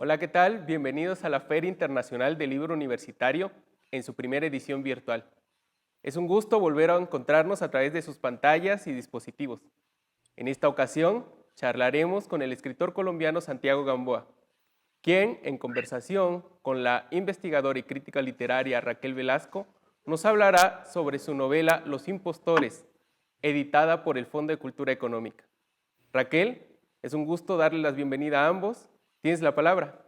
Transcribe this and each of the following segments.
Hola, ¿qué tal? Bienvenidos a la Feria Internacional del Libro Universitario en su primera edición virtual. Es un gusto volver a encontrarnos a través de sus pantallas y dispositivos. En esta ocasión, charlaremos con el escritor colombiano Santiago Gamboa, quien, en conversación con la investigadora y crítica literaria Raquel Velasco, nos hablará sobre su novela Los Impostores, editada por el Fondo de Cultura Económica. Raquel, es un gusto darle la bienvenida a ambos. Tienes la palabra.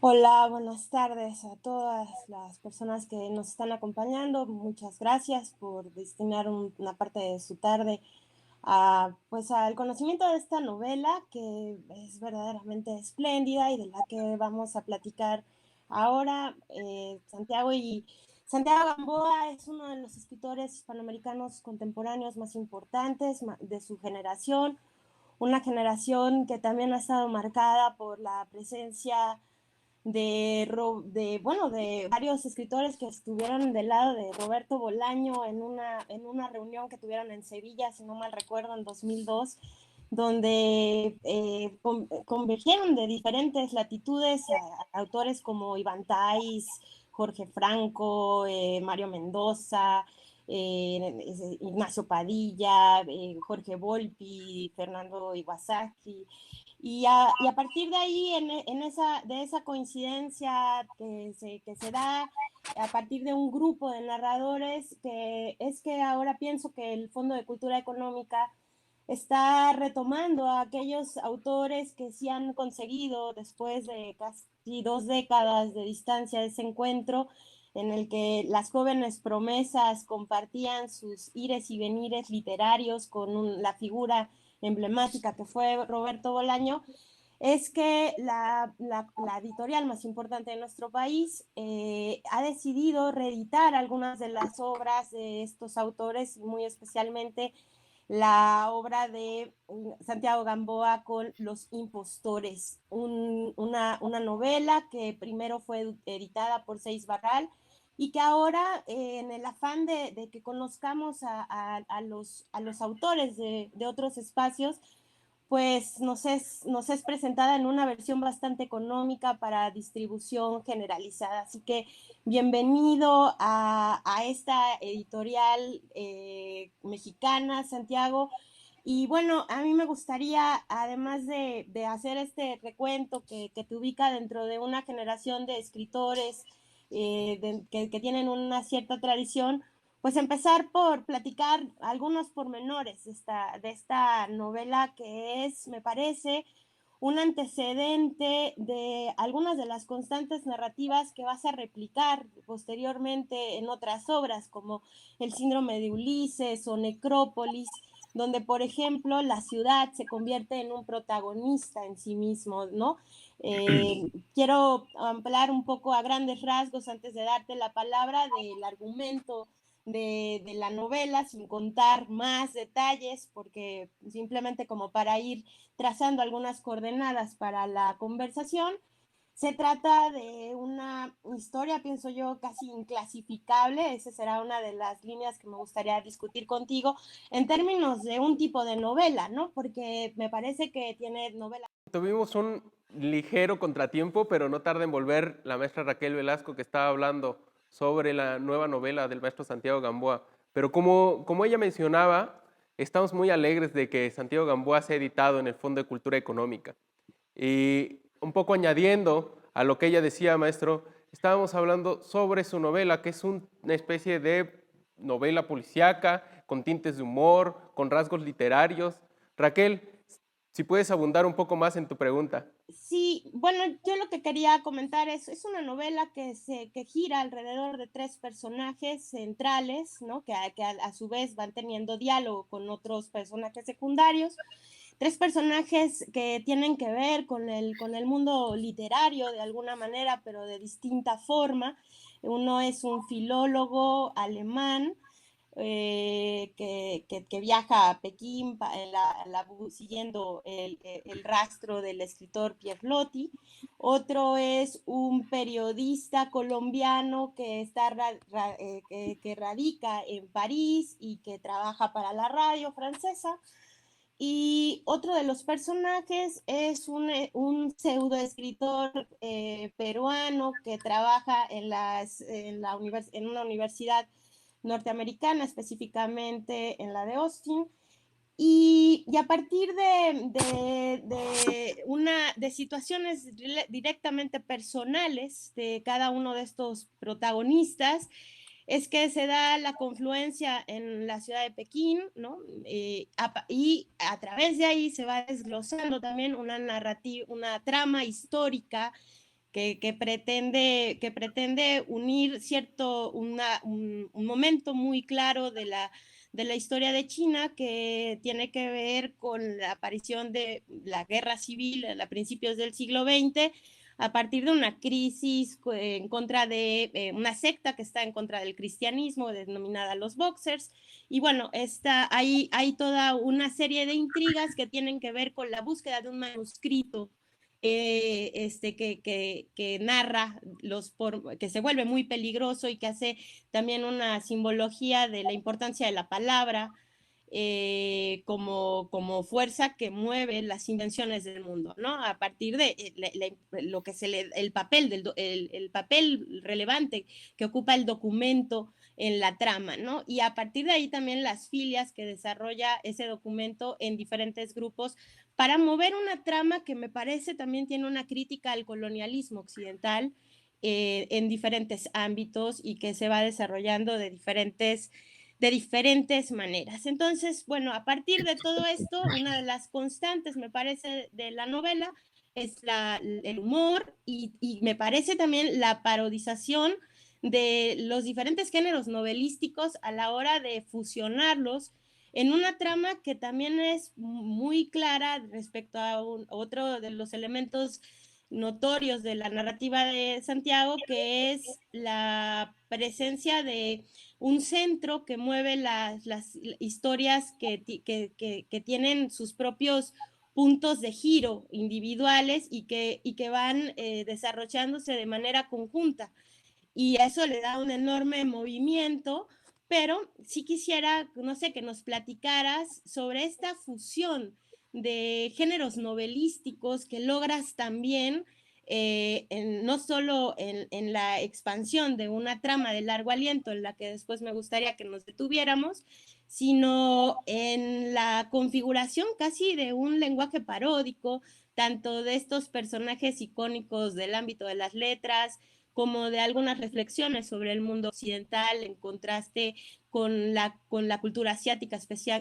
Hola, buenas tardes a todas las personas que nos están acompañando. Muchas gracias por destinar una parte de su tarde al conocimiento de esta novela que es verdaderamente espléndida y de la que vamos a platicar ahora. Santiago Gamboa es uno de los escritores hispanoamericanos contemporáneos más importantes de su generación, una generación que también ha estado marcada por la presencia de varios escritores que estuvieron del lado de Roberto Bolaño en una reunión que tuvieron en Sevilla, si no mal recuerdo, en 2002, donde convergieron de diferentes latitudes a autores como Iván Tais, Jorge Franco, Mario Mendoza, Ignacio Padilla, Jorge Volpi, Fernando Iwasaki. Y a partir de ahí, de esa coincidencia que se da a partir de un grupo de narradores, que ahora pienso que el Fondo de Cultura Económica está retomando a aquellos autores que sí han conseguido, después de casi 2 décadas de distancia, ese encuentro en el que las jóvenes promesas compartían sus ires y venires literarios con la figura emblemática que fue Roberto Bolaño. Es que la editorial más importante de nuestro país ha decidido reeditar algunas de las obras de estos autores, muy especialmente la obra de Santiago Gamboa con Los Impostores, una novela que primero fue editada por Seis Barral y que ahora, en el afán de que conozcamos a los autores de otros espacios, pues nos es presentada en una versión bastante económica para distribución generalizada. Así que bienvenido a esta editorial mexicana, Santiago. Y bueno, a mí me gustaría, además de hacer este recuento que te ubica dentro de una generación de escritores que tienen una cierta tradición, pues empezar por platicar algunos pormenores de esta novela, que es, me parece, un antecedente de algunas de las constantes narrativas que vas a replicar posteriormente en otras obras, como El síndrome de Ulises o Necrópolis, donde, por ejemplo, la ciudad se convierte en un protagonista en sí mismo, ¿no? Quiero ampliar un poco a grandes rasgos, antes de darte la palabra, del argumento de la novela, sin contar más detalles, porque simplemente como para ir trazando algunas coordenadas para la conversación. Se trata de una historia, pienso yo, casi inclasificable. Esa será una de las líneas que me gustaría discutir contigo en términos de un tipo de novela, ¿no? Porque me parece que tiene novela. Tuvimos un ligero contratiempo, pero no tarda en volver la maestra Raquel Velasco, que estaba hablando sobre la nueva novela del maestro Santiago Gamboa. Pero como ella mencionaba, estamos muy alegres de que Santiago Gamboa sea editado en el Fondo de Cultura Económica. Y un poco añadiendo a lo que ella decía, maestro, estábamos hablando sobre su novela, que es una especie de novela policíaca, con tintes de humor, con rasgos literarios. Raquel, si puedes abundar un poco más en tu pregunta. Sí, bueno, yo lo que quería comentar es una novela que gira alrededor de 3 personajes centrales, ¿no? Que a su vez van teniendo diálogo con otros personajes secundarios. 3 personajes que tienen que ver con el mundo literario de alguna manera, pero de distinta forma. Uno es un filólogo alemán que viaja a Pekín siguiendo el rastro del escritor Pierre Loti. Otro es un periodista colombiano que radica en París y que trabaja para la radio francesa. Y otro de los personajes es un pseudoescritor peruano que trabaja en una universidad norteamericana, específicamente en la de Austin. Y a partir de situaciones directamente personales de cada uno de estos protagonistas, es que se da la confluencia en la ciudad de Pekín, ¿no? Y a través de ahí se va desglosando también una narrativa, una trama histórica que pretende unir un momento muy claro de la historia de China, que tiene que ver con la aparición de la guerra civil a principios del siglo XX, a partir de una crisis en contra de una secta que está en contra del cristianismo, denominada los Boxers. Y bueno, hay toda una serie de intrigas que tienen que ver con la búsqueda de un manuscrito que narra que se vuelve muy peligroso y que hace también una simbología de la importancia de la palabra como fuerza que mueve las intenciones del mundo, ¿no? A partir de lo que el el papel relevante que ocupa el documento en la trama, ¿no? Y a partir de ahí también las filias que desarrolla ese documento en diferentes grupos para mover una trama que me parece también tiene una crítica al colonialismo occidental en diferentes ámbitos y que se va desarrollando de diferentes maneras. Entonces, bueno, a partir de todo esto, una de las constantes, me parece, de la novela es el humor y me parece también la parodización de los diferentes géneros novelísticos a la hora de fusionarlos en una trama que también es muy clara respecto a otro de los elementos notorios de la narrativa de Santiago, que es la presencia de un centro que mueve las historias que tienen sus propios puntos de giro individuales y que van desarrollándose de manera conjunta. Y eso le da un enorme movimiento, pero sí quisiera, no sé, que nos platicaras sobre esta fusión de géneros novelísticos que logras también no solo en la expansión de una trama de largo aliento, en la que después me gustaría que nos detuviéramos, sino en la configuración casi de un lenguaje paródico, tanto de estos personajes icónicos del ámbito de las letras, como de algunas reflexiones sobre el mundo occidental en contraste con la cultura asiática,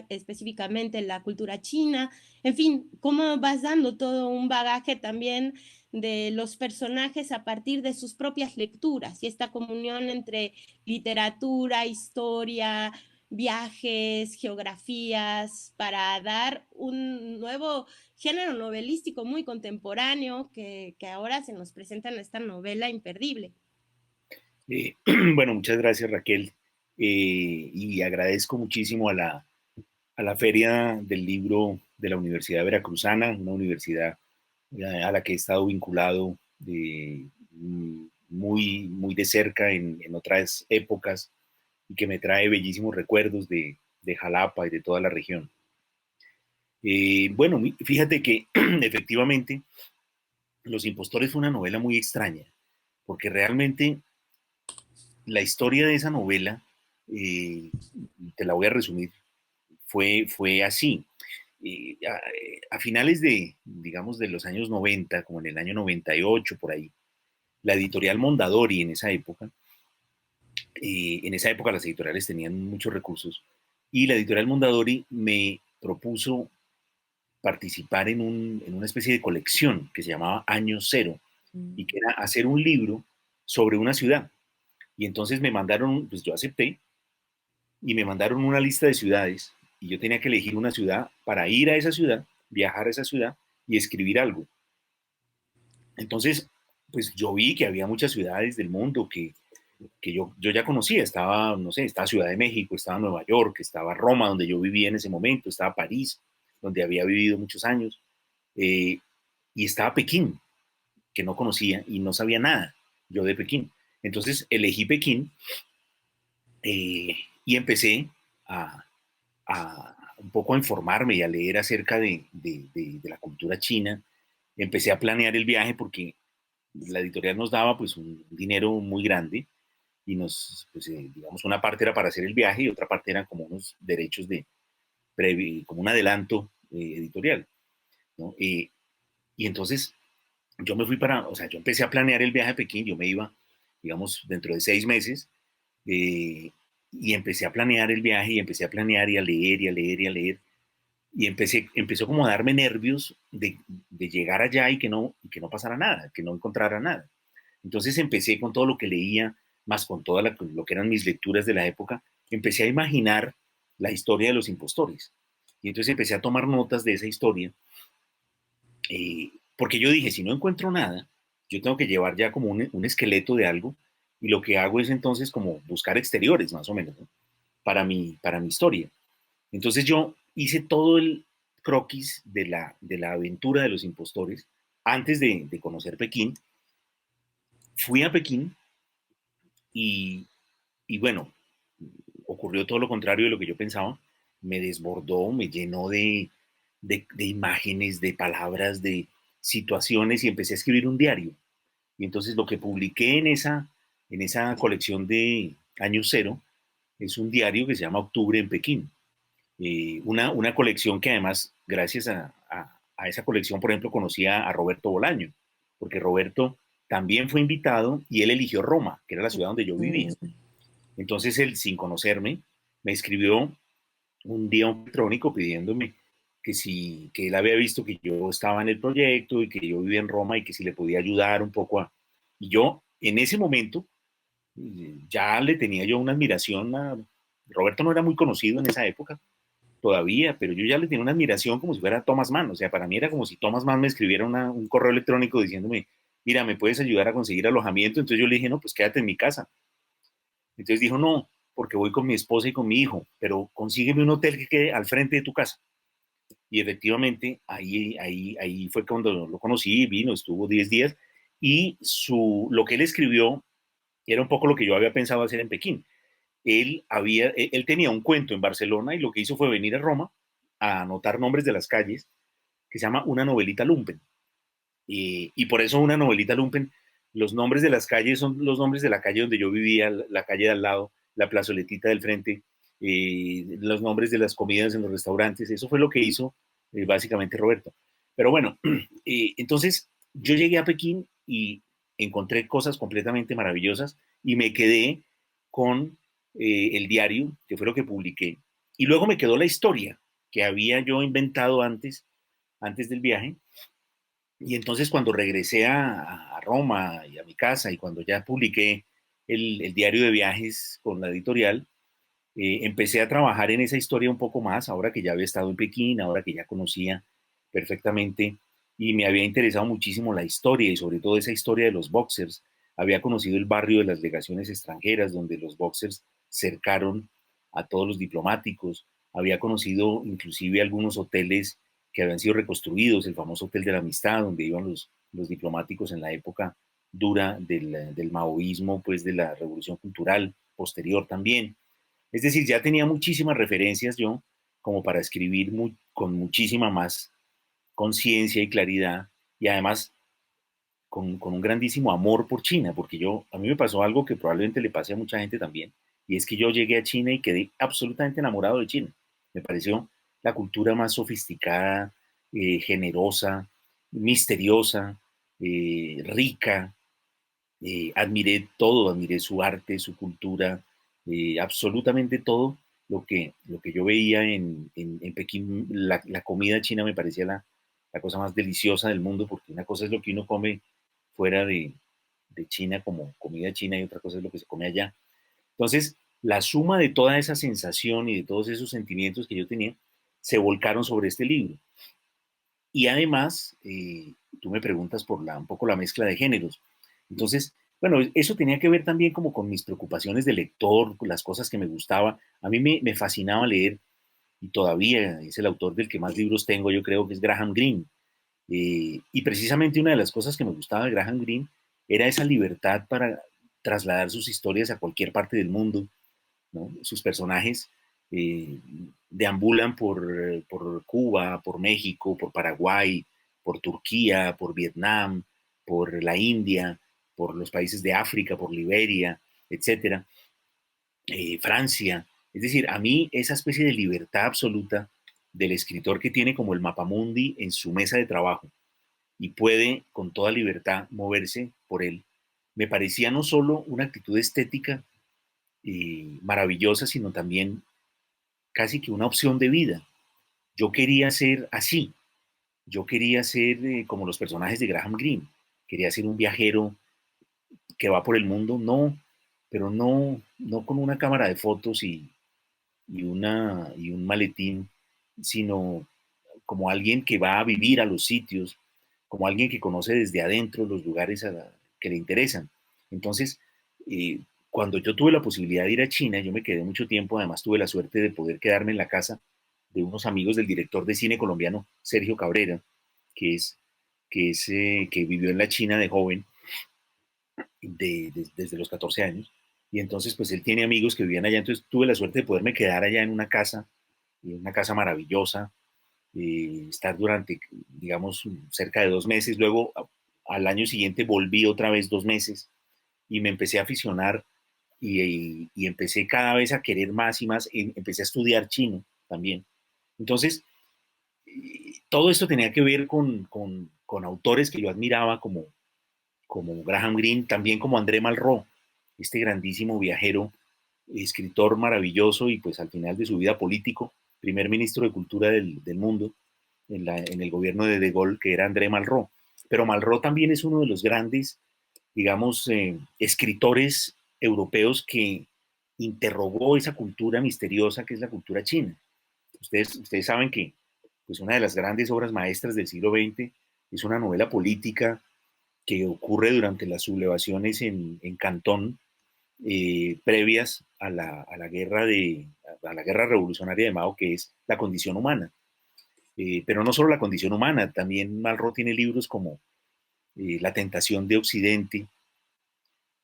específicamente la cultura china. En fin, cómo vas dando todo un bagaje también de los personajes a partir de sus propias lecturas y esta comunión entre literatura, historia, viajes, geografías, para dar un nuevo género novelístico muy contemporáneo que ahora se nos presenta en esta novela imperdible. Eh, bueno, muchas gracias Raquel y agradezco muchísimo a la Feria del Libro de la Universidad Veracruzana, una universidad a la que he estado vinculado muy de cerca en otras épocas y que me trae bellísimos recuerdos de Jalapa y de toda la región. Bueno, fíjate que efectivamente Los Impostores fue una novela muy extraña, porque realmente la historia de esa novela, te la voy a resumir, fue así. A finales digamos, de los años 90, como en el año 98, por ahí, la editorial Mondadori en esa época las editoriales tenían muchos recursos, y la editorial Mondadori me propuso participar en una especie de colección que se llamaba Año Cero, y que era hacer un libro sobre una ciudad. Y entonces me mandaron, pues yo acepté, y me mandaron una lista de ciudades, y yo tenía que elegir una ciudad para ir a esa ciudad, viajar a esa ciudad y escribir algo. Entonces, pues yo vi que había muchas ciudades del mundo que yo ya conocía. Estaba, no sé, estaba Ciudad de México, estaba Nueva York, estaba Roma, donde yo vivía en ese momento, estaba París, donde había vivido muchos años, y estaba Pekín, que no conocía y no sabía nada yo de Pekín. Entonces elegí Pekín y empecé a, un poco a informarme y a leer acerca de la cultura china. Empecé a planear el viaje porque la editorial nos daba pues un dinero muy grande y pues, digamos, una parte era para hacer el viaje y otra parte eran como unos derechos como un adelanto editorial, ¿no? Y entonces yo me fui o sea, yo empecé a planear el viaje a Pekín, yo me iba, digamos, dentro de 6 meses, eh, y empecé a planear el viaje y empecé a planear y a leer y a leer y a leer. Y empezó como a darme nervios de llegar allá y que no pasara nada, que no encontrara nada. Entonces empecé con todo lo que leía, más con todo lo que eran mis lecturas de la época, empecé a imaginar la historia de los impostores. Y entonces empecé a tomar notas de esa historia, porque yo dije, si no encuentro nada, yo tengo que llevar ya como un esqueleto de algo, y lo que hago es entonces como buscar exteriores, más o menos, ¿no? Para mi historia. Entonces yo hice todo el croquis de la aventura de los impostores antes de conocer Pekín. Fui a Pekín y, y bueno, ocurrió todo lo contrario de lo que yo pensaba. Me desbordó, me llenó de imágenes, de palabras, de situaciones y empecé a escribir un diario. Y entonces lo que publiqué en esa colección de Año Cero es un diario que se llama Octubre en Pekín. Una colección que además, gracias a esa colección, por ejemplo, conocía a Roberto Bolaño, porque Roberto también fue invitado y él eligió Roma, que era la ciudad donde yo vivía. Entonces él, sin conocerme, me escribió un día electrónico pidiéndome que él había visto que yo estaba en el proyecto y que yo vivía en Roma y que si le podía ayudar un poco Y yo, en ese momento, ya le tenía yo una admiración Roberto no era muy conocido en esa época todavía, pero yo ya le tenía una admiración como si fuera Thomas Mann. O sea, para mí era como si Thomas Mann me escribiera un correo electrónico diciéndome, mira, ¿me puedes ayudar a conseguir alojamiento? Entonces yo le dije, no, pues quédate en mi casa. Entonces dijo, no, porque voy con mi esposa y con mi hijo, pero consígueme un hotel que quede al frente de tu casa. Y efectivamente, ahí fue cuando lo conocí, vino, estuvo 10 días, y lo que él escribió era un poco lo que yo había pensado hacer en Pekín. Él tenía un cuento en Barcelona y lo que hizo fue venir a Roma a anotar nombres de las calles, que se llama Una novelita lumpen. Y por eso Una novelita lumpen, los nombres de las calles son los nombres de la calle donde yo vivía, la calle de al lado, la plazoletita del frente, los nombres de las comidas en los restaurantes. Eso fue lo que hizo básicamente Roberto. Pero bueno, entonces yo llegué a Pekín y encontré cosas completamente maravillosas y me quedé con el diario, que fue lo que publiqué. Y luego me quedó la historia que había yo inventado antes del viaje. Y entonces cuando regresé a Roma y a mi casa y cuando ya publiqué el diario de viajes con la editorial, empecé a trabajar en esa historia un poco más, ahora que ya había estado en Pekín, ahora que ya conocía perfectamente y me había interesado muchísimo la historia y sobre todo esa historia de los boxers. Había conocido el barrio de las legaciones extranjeras donde los boxers cercaron a todos los diplomáticos. Había conocido inclusive algunos hoteles que habían sido reconstruidos, el famoso Hotel de la Amistad, donde iban los diplomáticos en la época dura del maoísmo, pues de la revolución cultural posterior también. Es decir, ya tenía muchísimas referencias yo como para escribir con muchísima más conciencia y claridad y además con un grandísimo amor por China, porque a mí me pasó algo que probablemente le pase a mucha gente también, y es que yo llegué a China y quedé absolutamente enamorado de China. Me pareció la cultura más sofisticada, generosa, misteriosa, rica. Admiré todo, admiré su arte, su cultura, absolutamente todo lo que yo veía en Pekín. La comida china me parecía la cosa más deliciosa del mundo, porque una cosa es lo que uno come fuera de China como comida china y otra cosa es lo que se come allá. Entonces, la suma de toda esa sensación y de todos esos sentimientos que yo tenía se volcaron sobre este libro. Y además, tú me preguntas por un poco la mezcla de géneros. Entonces, bueno, eso tenía que ver también como con mis preocupaciones de lector, con las cosas que me gustaba. A mí me fascinaba leer y todavía es el autor del que más libros tengo, yo creo que es Graham Greene. Y precisamente una de las cosas que me gustaba de Graham Greene era esa libertad para trasladar sus historias a cualquier parte del mundo, ¿no? Sus personajes eh, deambulan por Cuba, por México, por Paraguay, por Turquía, por Vietnam, por la India, por los países de África, por Liberia, etcétera, Francia. Es decir, a mí esa especie de libertad absoluta del escritor que tiene como el mapamundi en su mesa de trabajo y puede con toda libertad moverse por él, me parecía no solo una actitud estética maravillosa, sino también casi que una opción de vida. Yo quería ser así, yo quería ser como los personajes de Graham Greene, quería ser un viajero que va por el mundo, no, pero no con una cámara de fotos y un maletín, sino como alguien que va a vivir a los sitios, como alguien que conoce desde adentro los lugares que le interesan. Entonces, eh, cuando yo tuve la posibilidad de ir a China, yo me quedé mucho tiempo, además tuve la suerte de poder quedarme en la casa de unos amigos del director de cine colombiano, Sergio Cabrera, que es, que vivió en la China de joven, desde los 14 años, y entonces pues él tiene amigos que vivían allá, entonces tuve la suerte de poderme quedar allá en una casa maravillosa, estar durante, digamos, cerca de 2 meses, luego al año siguiente volví otra vez 2 meses y me empecé a aficionar y empecé cada vez a querer más y más, empecé a estudiar chino también. Entonces, todo esto tenía que ver con autores que yo admiraba como Graham Greene, también como André Malraux, este grandísimo viajero, escritor maravilloso y pues al final de su vida político, primer ministro de Cultura del mundo en el gobierno de Gaulle, que era André Malraux. Pero Malraux también es uno de los grandes, digamos, escritores europeos que interrogó esa cultura misteriosa que es la cultura china. Ustedes saben que pues una de las grandes obras maestras del siglo XX es una novela política que ocurre durante las sublevaciones en Cantón, previas a la guerra revolucionaria de Mao, que es La condición humana. Pero no solo La condición humana, también Malraux tiene libros como La tentación de Occidente,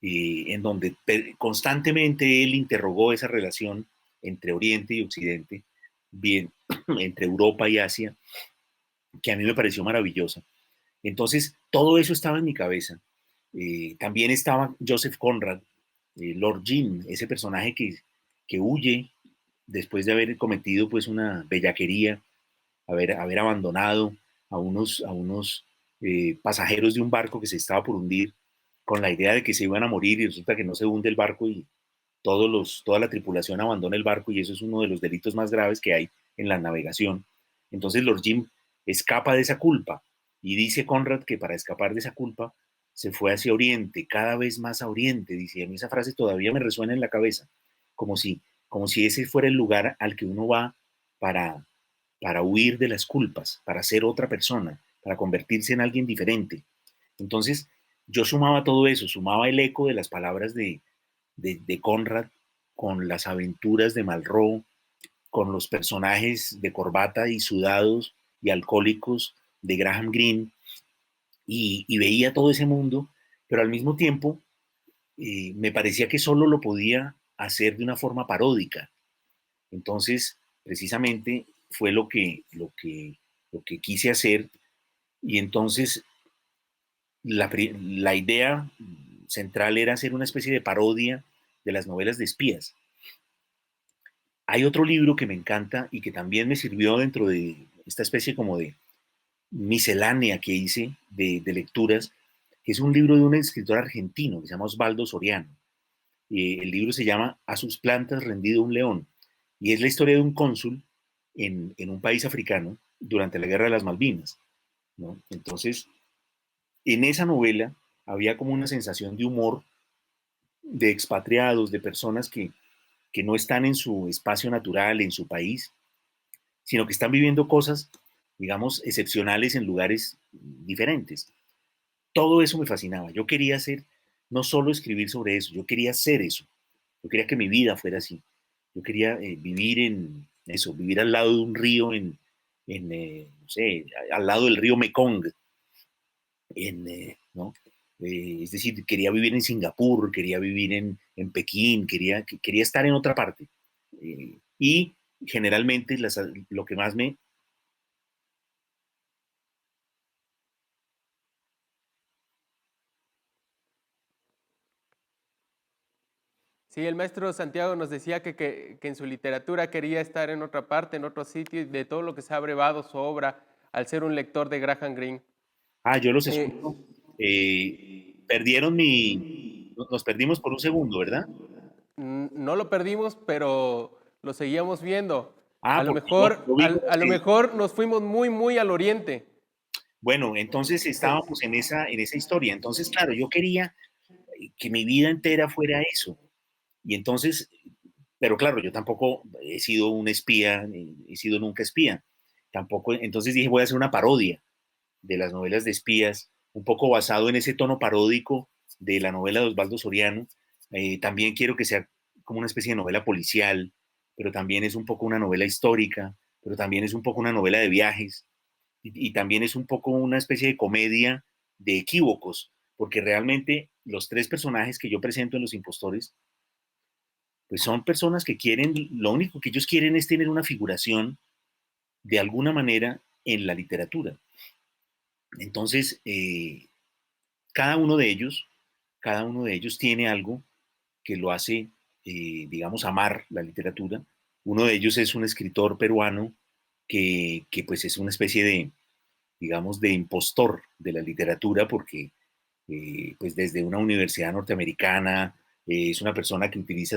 en donde constantemente él interrogó esa relación entre Oriente y Occidente, bien, entre Europa y Asia, que a mí me pareció maravillosa. Entonces, todo eso estaba en mi cabeza. También estaba Joseph Conrad, Lord Jim, ese personaje que huye después de haber cometido pues una bellaquería, haber abandonado a unos pasajeros de un barco que se estaba por hundir con la idea de que se iban a morir y resulta que no se hunde el barco y toda la tripulación abandona el barco y eso es uno de los delitos más graves que hay en la navegación. Entonces Lord Jim escapa de esa culpa y dice Conrad que para escapar de esa culpa se fue hacia Oriente, cada vez más a Oriente. Dice, a mí esa frase todavía me resuena en la cabeza, como si, como si ese fuera el lugar al que uno va para, para huir de las culpas, para ser otra persona, para convertirse en alguien diferente. Entonces, yo sumaba todo eso, sumaba el eco de las palabras de Conrad con las aventuras de Malraux, con los personajes de corbata y sudados y alcohólicos de Graham Greene, y veía todo ese mundo, pero al mismo tiempo me parecía que solo lo podía hacer de una forma paródica. Entonces, precisamente fue lo que quise hacer, y entonces la idea central era hacer una especie de parodia de las novelas de espías. Hay otro libro que me encanta y que también me sirvió dentro de esta especie como de miscelánea que hice de lecturas, que es un libro de un escritor argentino que se llama Osvaldo Soriano. El libro se llama A sus plantas rendido un león y es la historia de un cónsul en un país africano durante la Guerra de las Malvinas, ¿no? Entonces, en esa novela había como una sensación de humor de expatriados, de personas que no están en su espacio natural, en su país, sino que están viviendo cosas, digamos, excepcionales en lugares diferentes. Todo eso me fascinaba. Yo quería hacer, no solo escribir sobre eso, yo quería hacer eso. Yo quería que mi vida fuera así. Yo quería vivir en eso, vivir al lado de un río, no sé, al lado del río Mekong, ¿no? Es decir, quería vivir en Singapur, quería vivir en Pekín, quería estar en otra parte. y generalmente lo que más me... Sí, el maestro Santiago nos decía que en su literatura quería estar en otra parte, en otro sitio, y de todo lo que se ha brevado su obra, al ser un lector de Graham Greene. Ah, yo los Eh, escucho. Perdieron nos perdimos por un segundo, ¿verdad? no lo perdimos, pero lo seguíamos viendo. Ah, A lo porque yo mejor, vi como a lo que, mejor nos fuimos muy, muy al oriente. bueno, entonces estábamos en esa historia. Entonces, claro, yo quería que mi vida entera fuera eso. Y entonces, pero claro, yo tampoco he sido un espía, ni he sido nunca espía. Tampoco, entonces dije, voy a hacer una parodia de las novelas de espías, un poco basado en ese tono paródico de la novela de Osvaldo Soriano. También quiero que sea como una especie de novela policial, pero también es un poco una novela histórica, pero también es un poco una novela de viajes y también es un poco una especie de comedia de equívocos, porque realmente los tres personajes que yo presento en Los Impostores, pues son personas que quieren, lo único que ellos quieren es tener una figuración de alguna manera en la literatura. Entonces, cada uno de ellos, cada uno de ellos tiene algo que lo hace, digamos, amar la literatura. Uno de ellos es un escritor peruano que pues es una especie de, digamos, de impostor de la literatura porque pues desde una universidad norteamericana es una persona que utiliza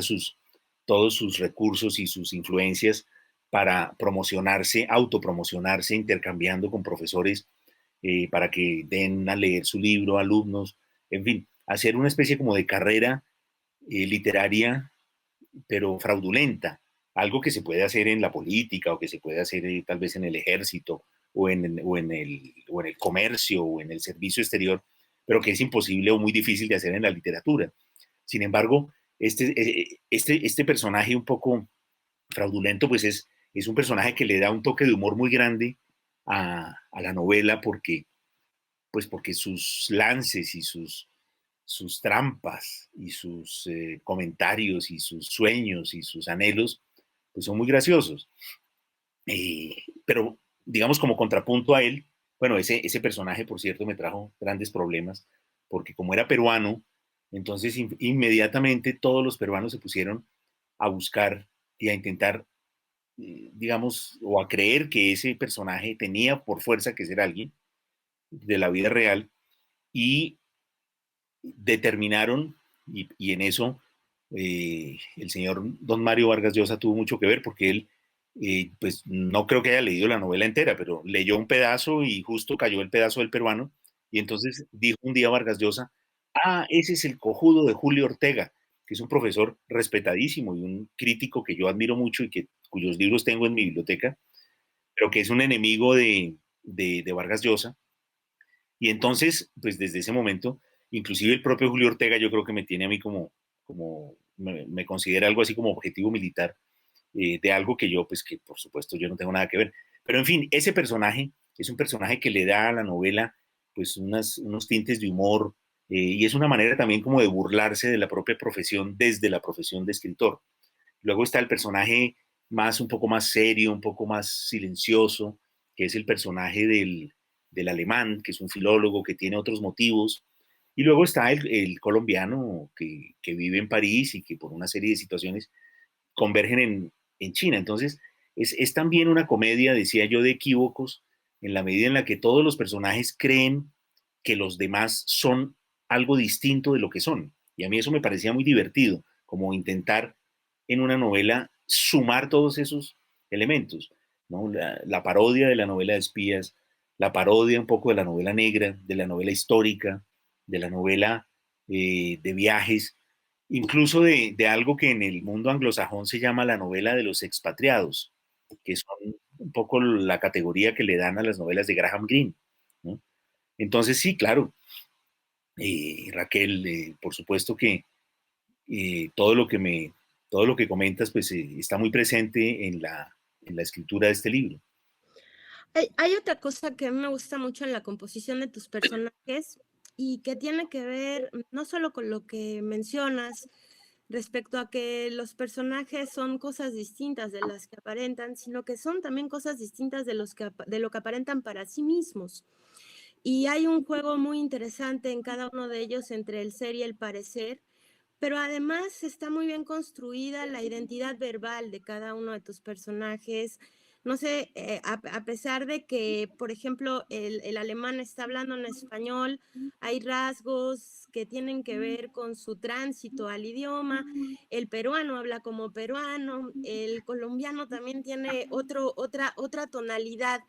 todos sus recursos y sus influencias para promocionarse, autopromocionarse, intercambiando con profesores para que den a leer su libro a alumnos, en fin, hacer una especie como de carrera literaria, pero fraudulenta, algo que se puede hacer en la política o que se puede hacer tal vez en el ejército o en el comercio o en el servicio exterior, pero que es imposible o muy difícil de hacer en la literatura. Sin embargo, este personaje un poco fraudulento, pues es un personaje que le da un toque de humor muy grande a la novela porque sus lances y sus trampas y sus comentarios y sus sueños y sus anhelos, pues son muy graciosos. Pero, digamos, como contrapunto a él, bueno, ese personaje, por cierto, me trajo grandes problemas, porque como era peruano, entonces inmediatamente todos los peruanos se pusieron a buscar y a intentar, digamos, o a creer que ese personaje tenía por fuerza que ser alguien de la vida real y determinaron, y en eso el señor don Mario Vargas Llosa tuvo mucho que ver porque él, pues no creo que haya leído la novela entera, pero leyó un pedazo y justo cayó el pedazo del peruano, y entonces dijo un día Vargas Llosa, ah, ese es el cojudo de Julio Ortega, que es un profesor respetadísimo y un crítico que yo admiro mucho y cuyos libros tengo en mi biblioteca, pero que es un enemigo de Vargas Llosa. Y entonces, pues desde ese momento, inclusive el propio Julio Ortega yo creo que me tiene a mí me considera algo así como objetivo militar de algo que yo, pues que por supuesto yo no tengo nada que ver. Pero en fin, ese personaje es un personaje que le da a la novela pues unos tintes de humor y es una manera también como de burlarse de la propia profesión desde la profesión de escritor. Luego está el personaje un poco más serio, un poco más silencioso, que es el personaje del alemán, que es un filólogo que tiene otros motivos. Y luego está el colombiano que vive en París y que por una serie de situaciones convergen en China. Entonces, es también una comedia, decía yo, de equívocos, en la medida en la que todos los personajes creen que los demás son algo distinto de lo que son. Y a mí eso me parecía muy divertido, como intentar en una novela sumar todos esos elementos, ¿no? La parodia de la novela de espías, la parodia un poco de la novela negra, de la novela histórica, de la novela de viajes, incluso de algo que en el mundo anglosajón se llama la novela de los expatriados, que son un poco la categoría que le dan a las novelas de Graham Greene, ¿no? Entonces, sí, claro, Raquel, por supuesto que todo todo lo que comentas, pues está muy presente en la escritura de este libro. Hay otra cosa que a mí me gusta mucho en la composición de tus personajes y que tiene que ver no solo con lo que mencionas respecto a que los personajes son cosas distintas de las que aparentan, sino que son también cosas distintas de lo que aparentan para sí mismos. Y hay un juego muy interesante en cada uno de ellos entre el ser y el parecer, pero además está muy bien construida la identidad verbal de cada uno de tus personajes. No sé, a pesar de que, por ejemplo, el alemán está hablando en español, hay rasgos que tienen que ver con su tránsito al idioma. El peruano habla como peruano, el colombiano también tiene otra tonalidad.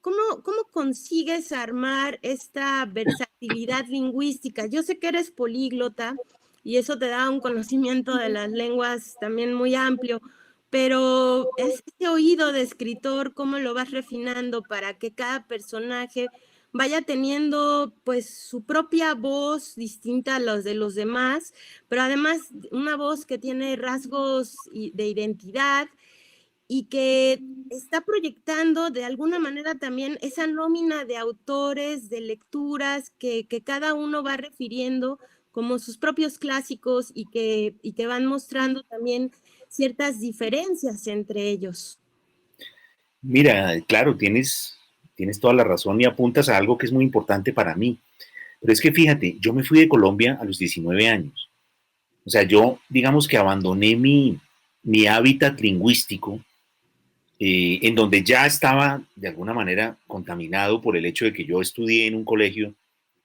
¿Cómo consigues armar esta versatilidad lingüística? Yo sé que eres políglota y eso te da un conocimiento de las lenguas también muy amplio, pero ese oído de escritor, ¿cómo lo vas refinando para que cada personaje vaya teniendo pues su propia voz distinta a los de los demás, pero además una voz que tiene rasgos de identidad y que está proyectando de alguna manera también esa nómina de autores, de lecturas que cada uno va refiriendo como sus propios clásicos y que van mostrando también ciertas diferencias entre ellos? Mira, claro, tienes toda la razón y apuntas a algo que es muy importante para mí. Pero es que fíjate, yo me fui de Colombia a los 19 años. O sea, yo digamos que abandoné mi hábitat lingüístico, en donde ya estaba de alguna manera contaminado por el hecho de que yo estudié en un colegio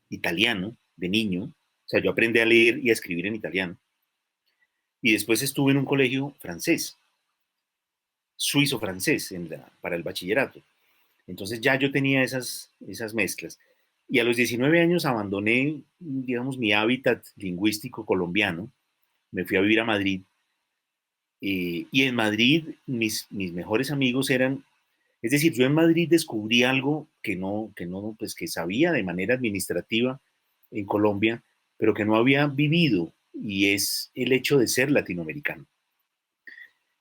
italiano de niño. O sea, yo aprendí a leer y a escribir en italiano. Y después estuve en un colegio francés, suizo-francés, para el bachillerato. Entonces ya yo tenía esas mezclas. Y a los 19 años abandoné, digamos, mi hábitat lingüístico colombiano. Me fui a vivir a Madrid. Y en Madrid mis mejores amigos eran, es decir, yo en Madrid descubrí algo pues que sabía de manera administrativa en Colombia, pero que no había vivido, y es el hecho de ser latinoamericano.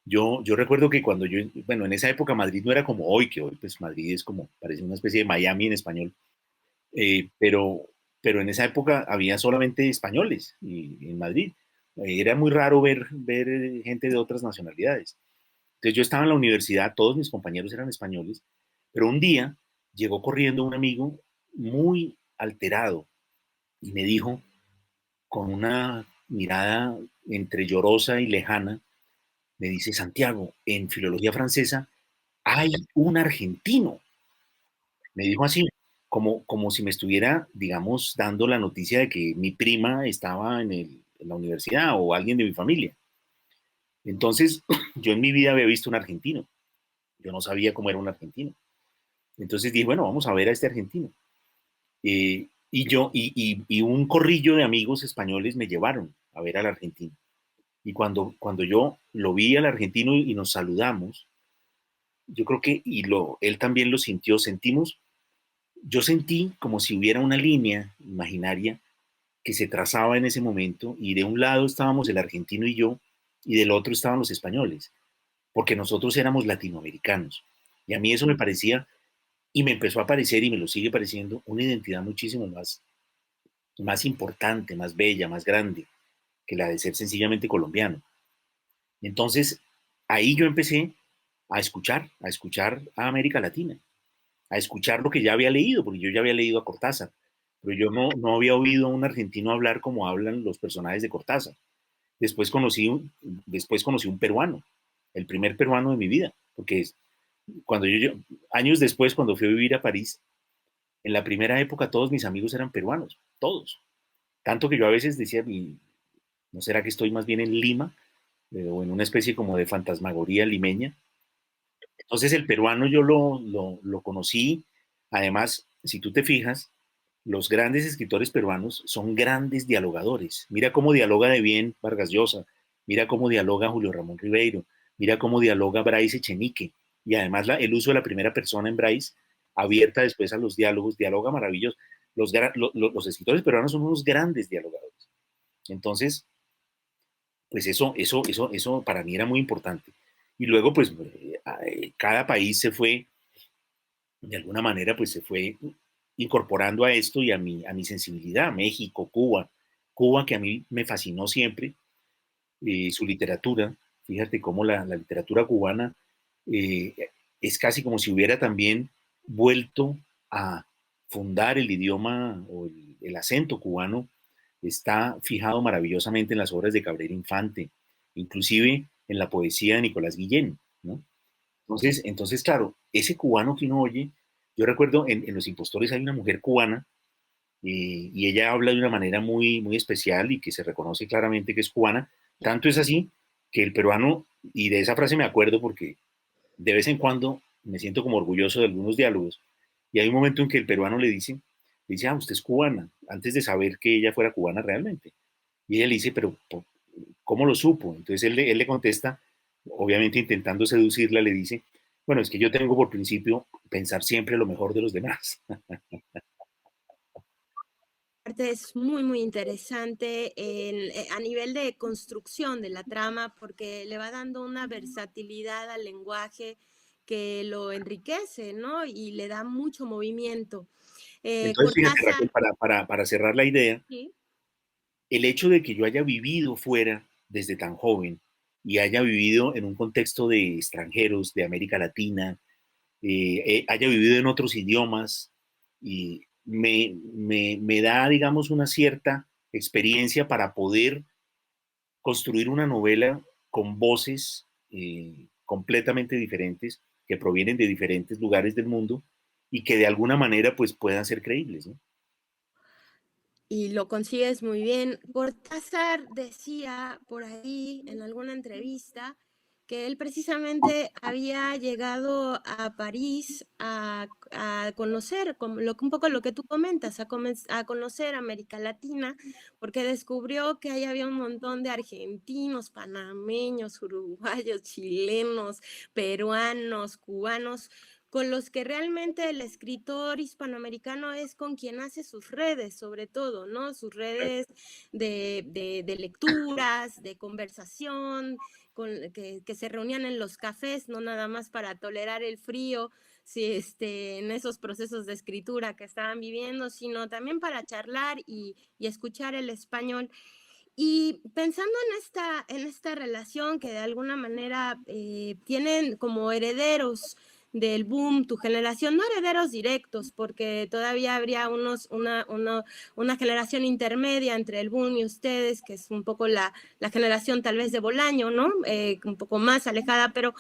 Yo recuerdo que bueno, en esa época Madrid no era como hoy, que hoy pues Madrid es como, parece una especie de Miami en español, eh, pero, pero en esa época había solamente españoles en Madrid. Era muy raro ver gente de otras nacionalidades. Entonces yo estaba en la universidad, todos mis compañeros eran españoles, pero un día llegó corriendo un amigo muy alterado y me dijo con una mirada entre llorosa y lejana, me dice: Santiago, en filología francesa hay un argentino. Me dijo así, como si me estuviera, digamos, dando la noticia de que mi prima estaba en la universidad o alguien de mi familia. Entonces, yo en mi vida había visto un argentino. Yo no sabía cómo era un argentino. Entonces dije, bueno, vamos a ver a este argentino. Y un corrillo de amigos españoles me llevaron a ver al argentino. Y cuando yo lo vi al argentino y nos saludamos, yo creo que, él también lo sintió, yo sentí como si hubiera una línea imaginaria que se trazaba en ese momento, y de un lado estábamos el argentino y yo, y del otro estaban los españoles, porque nosotros éramos latinoamericanos. Y a mí eso me parecía, y me empezó a parecer, y me lo sigue pareciendo, una identidad muchísimo más importante, más bella, más grande que la de ser sencillamente colombiano. Entonces, ahí yo empecé a escuchar a América Latina, a escuchar lo que ya había leído, porque yo ya había leído a Cortázar, pero yo no había oído a un argentino hablar como hablan los personajes de Cortázar. Después después conocí un peruano, el primer peruano de mi vida, porque años después, cuando fui a vivir a París, en la primera época todos mis amigos eran peruanos, todos. Tanto que yo a veces decía, ¿no será que estoy más bien en Lima, o en una especie como de fantasmagoría limeña? Entonces el peruano yo lo conocí. Además, si tú te fijas, los grandes escritores peruanos son grandes dialogadores. Mira cómo dialoga de bien Vargas Llosa, mira cómo dialoga Julio Ramón Ribeiro, mira cómo dialoga Bryce Echenique. Y además el uso de la primera persona en Bryce, abierta después a los diálogos, dialoga maravilloso. Los escritores peruanos son unos grandes dialogadores. Entonces, pues eso para mí era muy importante. Y luego, pues, cada país se fue, de alguna manera, pues se fue incorporando a esto y a mi sensibilidad. México, Cuba, que a mí me fascinó siempre, su literatura. Fíjate cómo la literatura cubana eh, es casi como si hubiera también vuelto a fundar el idioma o el acento cubano. Está fijado maravillosamente en las obras de Cabrera Infante, inclusive en la poesía de Nicolás Guillén, ¿no? Entonces, claro, ese cubano que uno oye, yo recuerdo en Los Impostores hay una mujer cubana y ella habla de una manera muy, muy especial y que se reconoce claramente que es cubana. Tanto es así que el peruano, y de esa frase me acuerdo porque de vez en cuando me siento como orgulloso de algunos diálogos, y hay un momento en que el peruano le dice, ah, usted es cubana, antes de saber que ella fuera cubana realmente. Y ella le dice, pero ¿cómo lo supo? Entonces él le contesta, obviamente intentando seducirla, le dice, bueno, es que yo tengo por principio pensar siempre lo mejor de los demás. Parte es muy, muy interesante a nivel de construcción de la trama, porque le va dando una versatilidad al lenguaje que lo enriquece, ¿no? Y le da mucho movimiento. Entonces, fíjate, Raquel, Cortázar, para cerrar la idea, ¿sí? el hecho de que yo haya vivido fuera desde tan joven y haya vivido en un contexto de extranjeros, de América Latina, haya vivido en otros idiomas, y me da, digamos, una cierta experiencia para poder construir una novela con voces completamente diferentes, que provienen de diferentes lugares del mundo y que de alguna manera pues puedan ser creíbles, ¿no? Y lo consigues muy bien. Cortázar decía por ahí en alguna entrevista que él precisamente había llegado a París a conocer, como un poco lo que tú comentas, a conocer América Latina, porque descubrió que ahí había un montón de argentinos, panameños, uruguayos, chilenos, peruanos, cubanos, con los que realmente el escritor hispanoamericano es con quien hace sus redes, sobre todo, ¿no? Sus redes de lecturas, de conversación, que se reunían en los cafés, no nada más para tolerar el frío, si, en esos procesos de escritura que estaban viviendo, sino también para charlar y escuchar el español. Y pensando en esta relación que de alguna manera tienen como herederos del boom, tu generación, no herederos directos, porque todavía habría una generación intermedia entre el boom y ustedes, que es un poco la generación tal vez de Bolaño, ¿no? Un poco más alejada, pero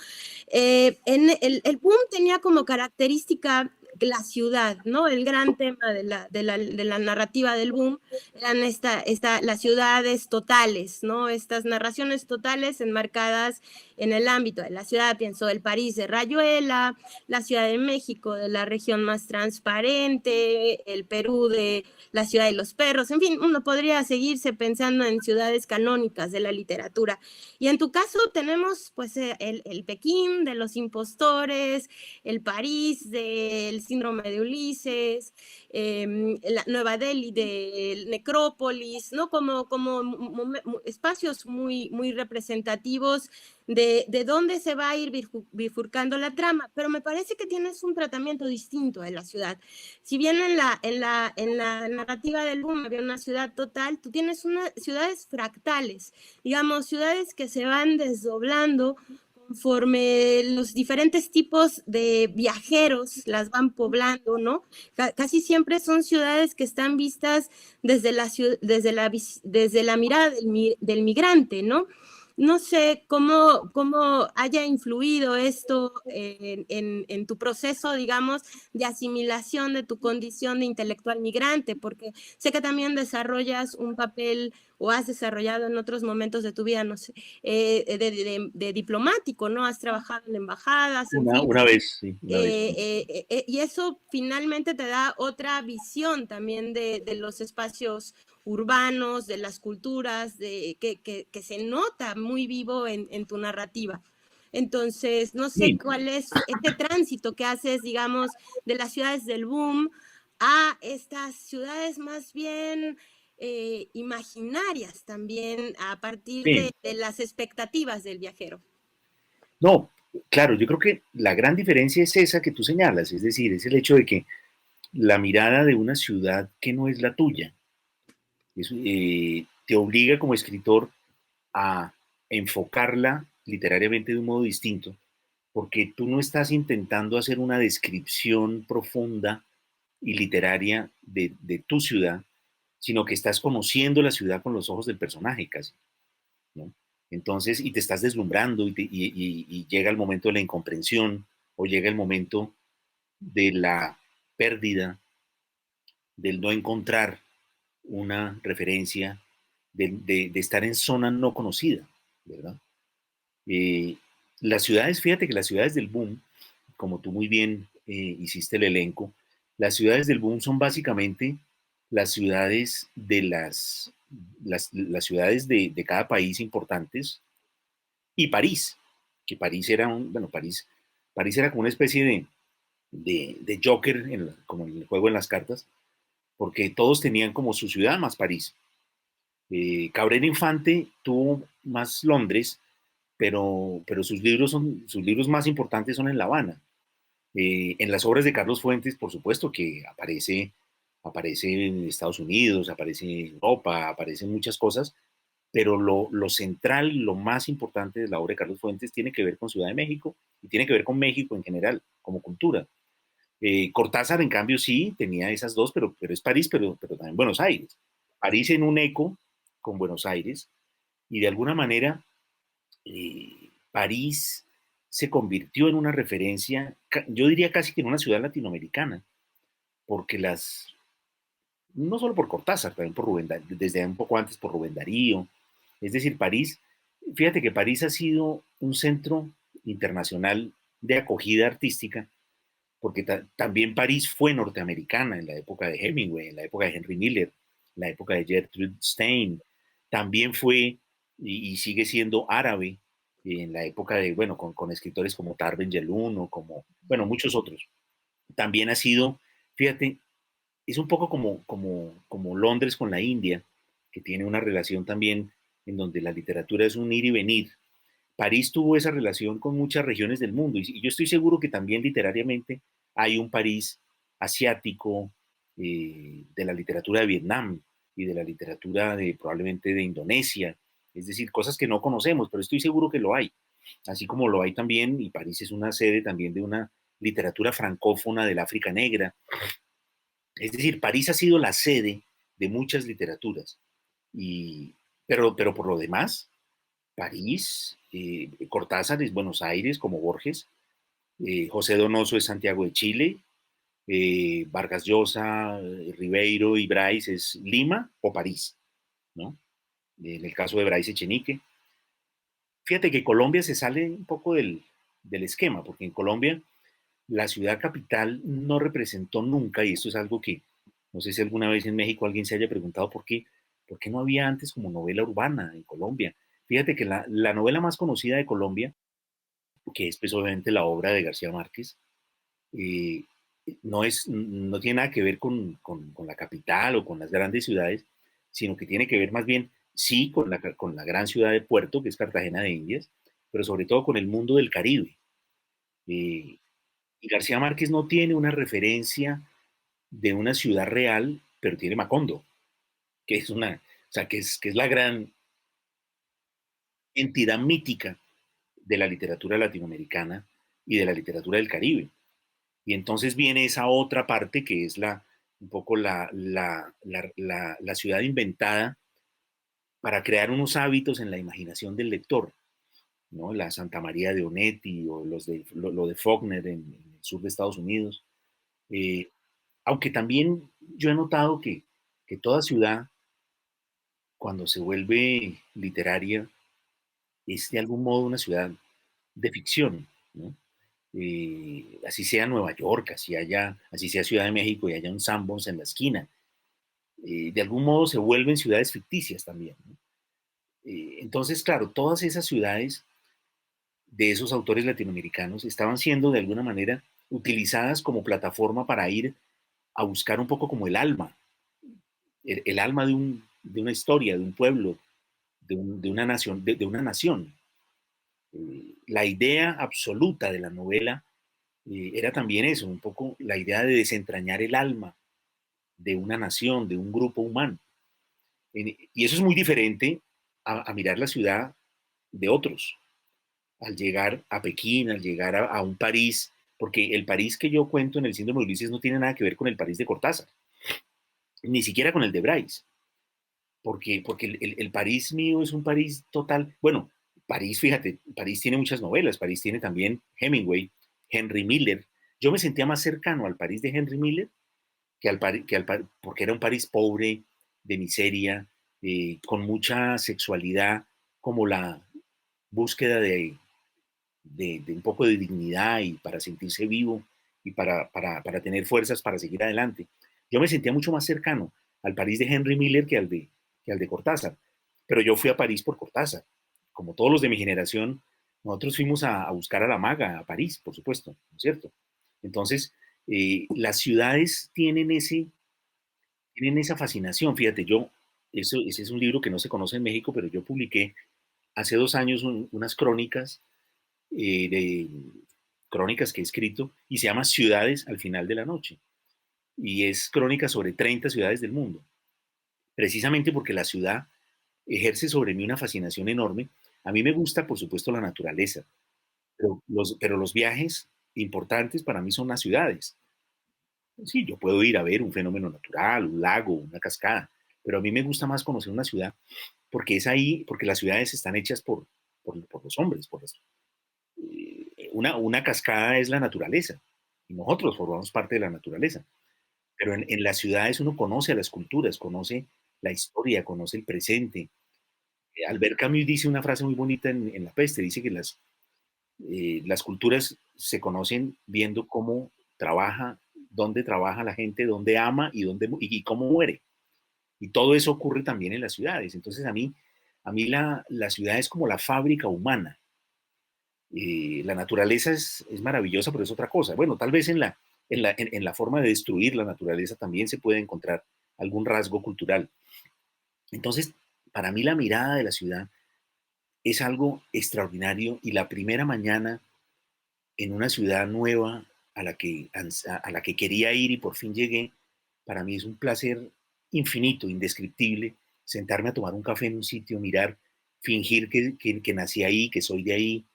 el boom tenía como característica la ciudad, ¿no? El gran tema de la narrativa del boom eran las ciudades totales, ¿no? Estas narraciones totales enmarcadas en el ámbito de la ciudad, pienso el París de Rayuela, la Ciudad de México de la región más transparente, el Perú de la ciudad de los perros, en fin, uno podría seguirse pensando en ciudades canónicas de la literatura. Y en tu caso tenemos pues el Pekín de los impostores, el París del síndrome de Ulises, la Nueva Delhi del Necrópolis, ¿no? Espacios muy, muy representativos de dónde se va a ir bifurcando la trama, pero me parece que tienes un tratamiento distinto de la ciudad. Si bien en la narrativa del boom había una ciudad total, tú tienes ciudades fractales, digamos, ciudades que se van desdoblando conforme los diferentes tipos de viajeros las van poblando, ¿no? Casi siempre son ciudades que están vistas desde la mirada del migrante, ¿no? No sé cómo haya influido esto en tu proceso, digamos, de asimilación de tu condición de intelectual migrante, porque sé que también desarrollas un papel o has desarrollado en otros momentos de tu vida, no sé, de diplomático, ¿no? Has trabajado en embajadas, en fin. Una vez, sí, una vez. Y eso finalmente te da otra visión también de los espacios urbanos, de las culturas, que se nota muy vivo en tu narrativa. Entonces, no sé Sí, cuál es este tránsito que haces, digamos, de las ciudades del boom a estas ciudades más bien imaginarias también a partir sí. de las expectativas del viajero. No, claro, yo creo que la gran diferencia es esa que tú señalas, es decir, es el hecho de que la mirada de una ciudad que no es la tuya te obliga como escritor a enfocarla literariamente de un modo distinto, porque tú no estás intentando hacer una descripción profunda y literaria de tu ciudad, sino que estás conociendo la ciudad con los ojos del personaje casi, ¿no? Entonces, y te estás deslumbrando y llega el momento de la incomprensión o llega el momento de la pérdida, del no encontrar una referencia, de estar en zona no conocida, ¿verdad? Eh, las ciudades, fíjate que las ciudades del boom, como tú muy bien hiciste el elenco, las ciudades del boom son básicamente las ciudades de las ciudades de cada país importantes y París, que París era París era como una especie de Joker, como en el juego en las cartas, porque todos tenían como su ciudad más París. Cabrera Infante tuvo más Londres, pero sus libros más importantes son en La Habana. En las obras de Carlos Fuentes, por supuesto que aparece en Estados Unidos, aparece en Europa, aparecen muchas cosas, pero lo central, lo más importante de la obra de Carlos Fuentes tiene que ver con Ciudad de México y tiene que ver con México en general, como cultura. Cortázar, en cambio, sí, tenía esas dos, pero es París, pero también Buenos Aires. París en un eco con Buenos Aires y de alguna manera París se convirtió en una referencia, yo diría casi que en una ciudad latinoamericana, porque no solo por Cortázar, también por Rubén, desde un poco antes por Rubén Darío, es decir, París, fíjate que París ha sido un centro internacional de acogida artística, porque también París fue norteamericana en la época de Hemingway, en la época de Henry Miller, en la época de Gertrude Stein, también fue y sigue siendo árabe en la época de, bueno, con escritores como Tarben Yelun o como, bueno, muchos otros. También ha sido, fíjate, es un poco como Londres con la India, que tiene una relación también en donde la literatura es un ir y venir. París tuvo esa relación con muchas regiones del mundo y yo estoy seguro que también literariamente hay un París asiático, de la literatura de Vietnam y de la literatura probablemente de Indonesia, es decir, cosas que no conocemos, pero estoy seguro que lo hay, así como lo hay también, y París es una sede también de una literatura francófona del África Negra, es decir, París ha sido la sede de muchas literaturas, y, pero por lo demás, París, Cortázar es Buenos Aires, como Borges, José Donoso es Santiago de Chile, Vargas Llosa, Ribeiro y Bryce es Lima o París, ¿no? En el caso de Bryce Echenique. Fíjate que Colombia se sale un poco del esquema, porque en Colombia la ciudad capital no representó nunca, y esto es algo que no sé si alguna vez en México alguien se haya preguntado por qué no había antes como novela urbana en Colombia. Fíjate que la novela más conocida de Colombia, que es pues obviamente la obra de García Márquez, eh, no tiene nada que ver con la capital o con las grandes ciudades, sino que tiene que ver más bien, sí, con la gran ciudad de Puerto, que es Cartagena de Indias, pero sobre todo con el mundo del Caribe. Eh, y García Márquez no tiene una referencia de una ciudad real, pero tiene Macondo, que es o sea, que es la gran entidad mítica de la literatura latinoamericana y de la literatura del Caribe. Y entonces viene esa otra parte que es un poco la ciudad inventada para crear unos hábitos en la imaginación del lector, ¿no? La Santa María de Onetti o lo de Faulkner en el sur de Estados Unidos. Eh, Aunque también yo he notado que toda ciudad, cuando se vuelve literaria, es de algún modo una ciudad de ficción, ¿no? Así sea Nueva York, así sea Ciudad de México y haya un Sanborns en la esquina, de algún modo se vuelven ciudades ficticias también, ¿no? Entonces, claro, todas esas ciudades de esos autores latinoamericanos estaban siendo de alguna manera utilizadas como plataforma para ir a buscar un poco como el alma de una historia, de un pueblo, de una nación, de una nación. La idea absoluta de la novela era también eso, un poco la idea de desentrañar el alma de una nación, de un grupo humano. Y eso es muy diferente a mirar la ciudad de otros. Al llegar a Pekín, al llegar a un París, porque el París que yo cuento en el síndrome de Ulises no tiene nada que ver con el París de Cortázar, ni siquiera con el de Bryce, porque el París mío es un París total. Bueno, París, fíjate, París tiene muchas novelas, París tiene también Hemingway, Henry Miller. Yo me sentía más cercano al París de Henry Miller porque era un París pobre, de miseria, con mucha sexualidad, como la búsqueda de un poco de dignidad y para sentirse vivo y para tener fuerzas para seguir adelante. Yo me sentía mucho más cercano al París de Henry Miller que al de Cortázar, pero yo fui a París por Cortázar. Como todos los de mi generación, nosotros fuimos a buscar a la maga a París, por supuesto, ¿no es cierto? Entonces, las ciudades tienen esa fascinación. Fíjate, ese es un libro que no se conoce en México, pero yo publiqué hace 2 años unas de crónicas que he escrito y se llama Ciudades al final de la noche. Y es crónica sobre 30 ciudades del mundo, precisamente porque la ciudad ejerce sobre mí una fascinación enorme. A mí me gusta, por supuesto, la naturaleza, pero los viajes importantes para mí son las ciudades. Sí, yo puedo ir a ver un fenómeno natural, un lago, una cascada, pero a mí me gusta más conocer una ciudad porque es ahí, porque las ciudades están hechas por los hombres, una cascada es la naturaleza y nosotros formamos parte de la naturaleza, pero en las ciudades uno conoce a las culturas, conoce la historia, conoce el presente. Albert Camus dice una frase muy bonita en La Peste, dice que las culturas se conocen viendo cómo trabaja, dónde trabaja la gente, dónde ama y cómo muere. Y todo eso ocurre también en las ciudades. Entonces a mí la ciudad es como la fábrica humana. La naturaleza es maravillosa, pero es otra cosa. Bueno, tal vez en la forma de destruir la naturaleza también se puede encontrar algún rasgo cultural. Entonces, para mí la mirada de la ciudad es algo extraordinario y la primera mañana en una ciudad nueva a la que quería ir y por fin llegué, para mí es un placer infinito, indescriptible, sentarme a tomar un café en un sitio, mirar, fingir que nací ahí, que soy de ahí,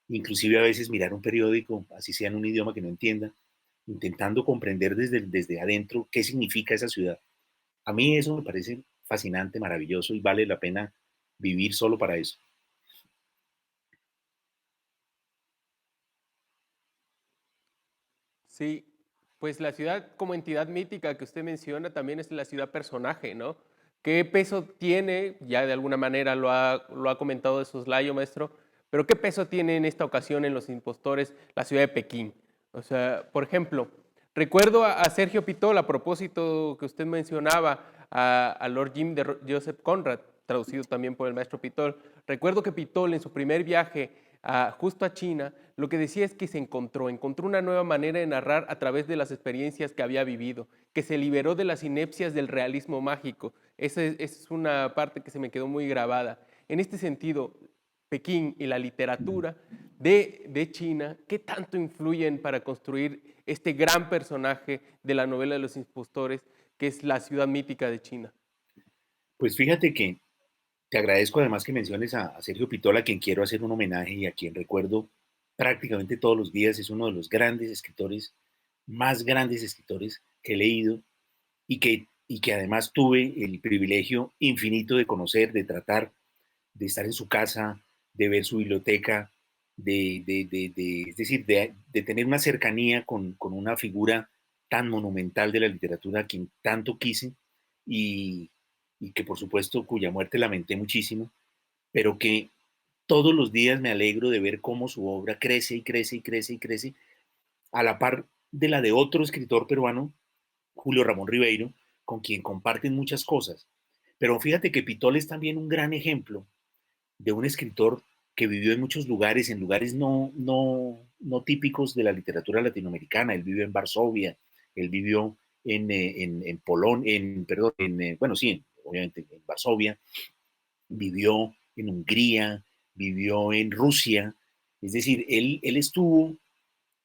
inclusive a veces mirar un periódico, así sea en un idioma que no entienda, intentando comprender desde adentro qué significa esa ciudad. A mí eso me parece fascinante, maravilloso y vale la pena vivir solo para eso. Sí, pues la ciudad como entidad mítica que usted menciona también es la ciudad personaje, ¿no? ¿Qué peso tiene? Ya de alguna manera lo ha comentado de soslayo, maestro, pero ¿qué peso tiene en esta ocasión en Los Impostores la ciudad de Pekín? O sea, por ejemplo, recuerdo a Sergio Pitol, a propósito que usted mencionaba, a Lord Jim de Joseph Conrad, traducido también por el maestro Pitol. Recuerdo que Pitol en su primer viaje justo a China, lo que decía es que se encontró una nueva manera de narrar a través de las experiencias que había vivido, que se liberó de las inepcias del realismo mágico. Esa es una parte que se me quedó muy grabada. En este sentido, Pekín y la literatura de China, ¿qué tanto influyen para construir este gran personaje de la novela de los impostores, que es la ciudad mítica de China? Pues fíjate que te agradezco además que menciones a Sergio Pitola, a quien quiero hacer un homenaje y a quien recuerdo prácticamente todos los días. Es uno de los grandes escritores, más grandes escritores que he leído y que además tuve el privilegio infinito de conocer, de tratar, de estar en su casa, de ver su biblioteca, es decir, de tener una cercanía con una figura tan monumental de la literatura a quien tanto quise y, y que por supuesto cuya muerte lamenté muchísimo, pero que todos los días me alegro de ver cómo su obra crece y crece y crece y crece, a la par de la de otro escritor peruano, Julio Ramón Ribeiro, con quien comparten muchas cosas. Pero fíjate que Pitol es también un gran ejemplo de un escritor que vivió en muchos lugares, en lugares no típicos de la literatura latinoamericana. Él vivió en Varsovia, él vivió en Polonia, perdón, bueno, sí, obviamente en Varsovia, vivió en Hungría, vivió en Rusia. Es decir, él estuvo,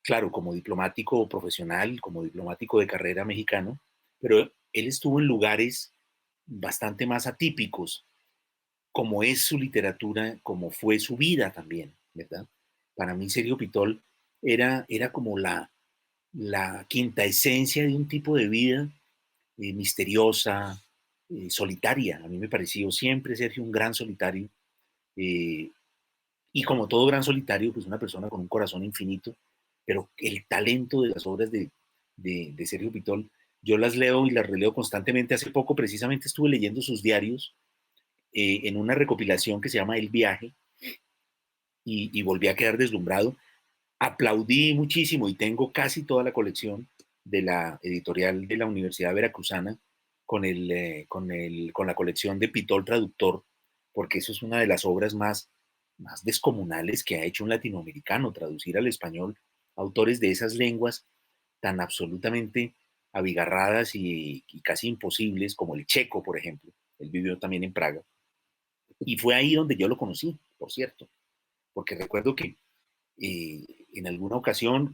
claro, como diplomático profesional, como diplomático de carrera mexicano, pero él estuvo en lugares bastante más atípicos como es su literatura, como fue su vida también, ¿verdad? Para mí Sergio Pitol era como la quinta esencia de un tipo de vida misteriosa, solitaria. A mí me pareció siempre Sergio un gran solitario, eh, y como todo gran solitario, pues una persona con un corazón infinito, pero el talento de las obras de Sergio Pitol, yo las leo y las releo constantemente. Hace poco precisamente estuve leyendo sus diarios en una recopilación que se llama El Viaje, y volví a quedar deslumbrado. Aplaudí muchísimo y tengo casi toda la colección de la editorial de la Universidad Veracruzana con la colección de Pitol Traductor, porque eso es una de las obras más descomunales que ha hecho un latinoamericano, traducir al español autores de esas lenguas tan absolutamente abigarradas y casi imposibles, como el checo, por ejemplo. Él vivió también en Praga. Y fue ahí donde yo lo conocí, por cierto, porque recuerdo que en alguna ocasión,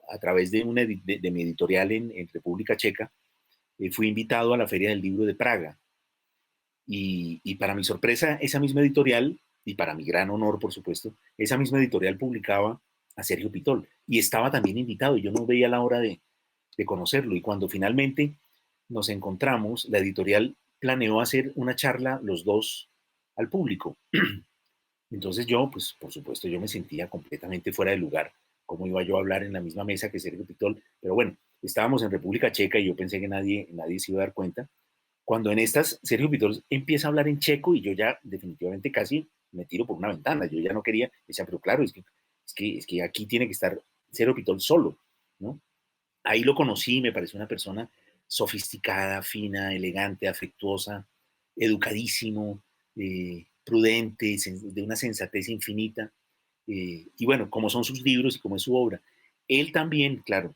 a través de mi editorial en República Checa, fui invitado a la Feria del Libro de Praga. Y para mi sorpresa, esa misma editorial, y para mi gran honor, por supuesto, esa misma editorial publicaba a Sergio Pitol. Y estaba también invitado, y yo no veía la hora de conocerlo. Y cuando finalmente nos encontramos, la editorial planeó hacer una charla los dos al público. Entonces yo, pues por supuesto, yo me sentía completamente fuera de lugar. ¿Cómo iba yo a hablar en la misma mesa que Sergio Pitol? Pero bueno, estábamos en República Checa y yo pensé que nadie se iba a dar cuenta. Cuando en estas Sergio Pitol empieza a hablar en checo y yo ya definitivamente casi me tiro por una ventana. Yo ya no quería, decía, pero claro, es que aquí tiene que estar Sergio Pitol solo, ¿no? Ahí lo conocí, me pareció una persona sofisticada, fina, elegante, afectuosa, educadísimo, prudente, de una sensatez infinita. Y bueno, como son sus libros y como es su obra. Él también, claro,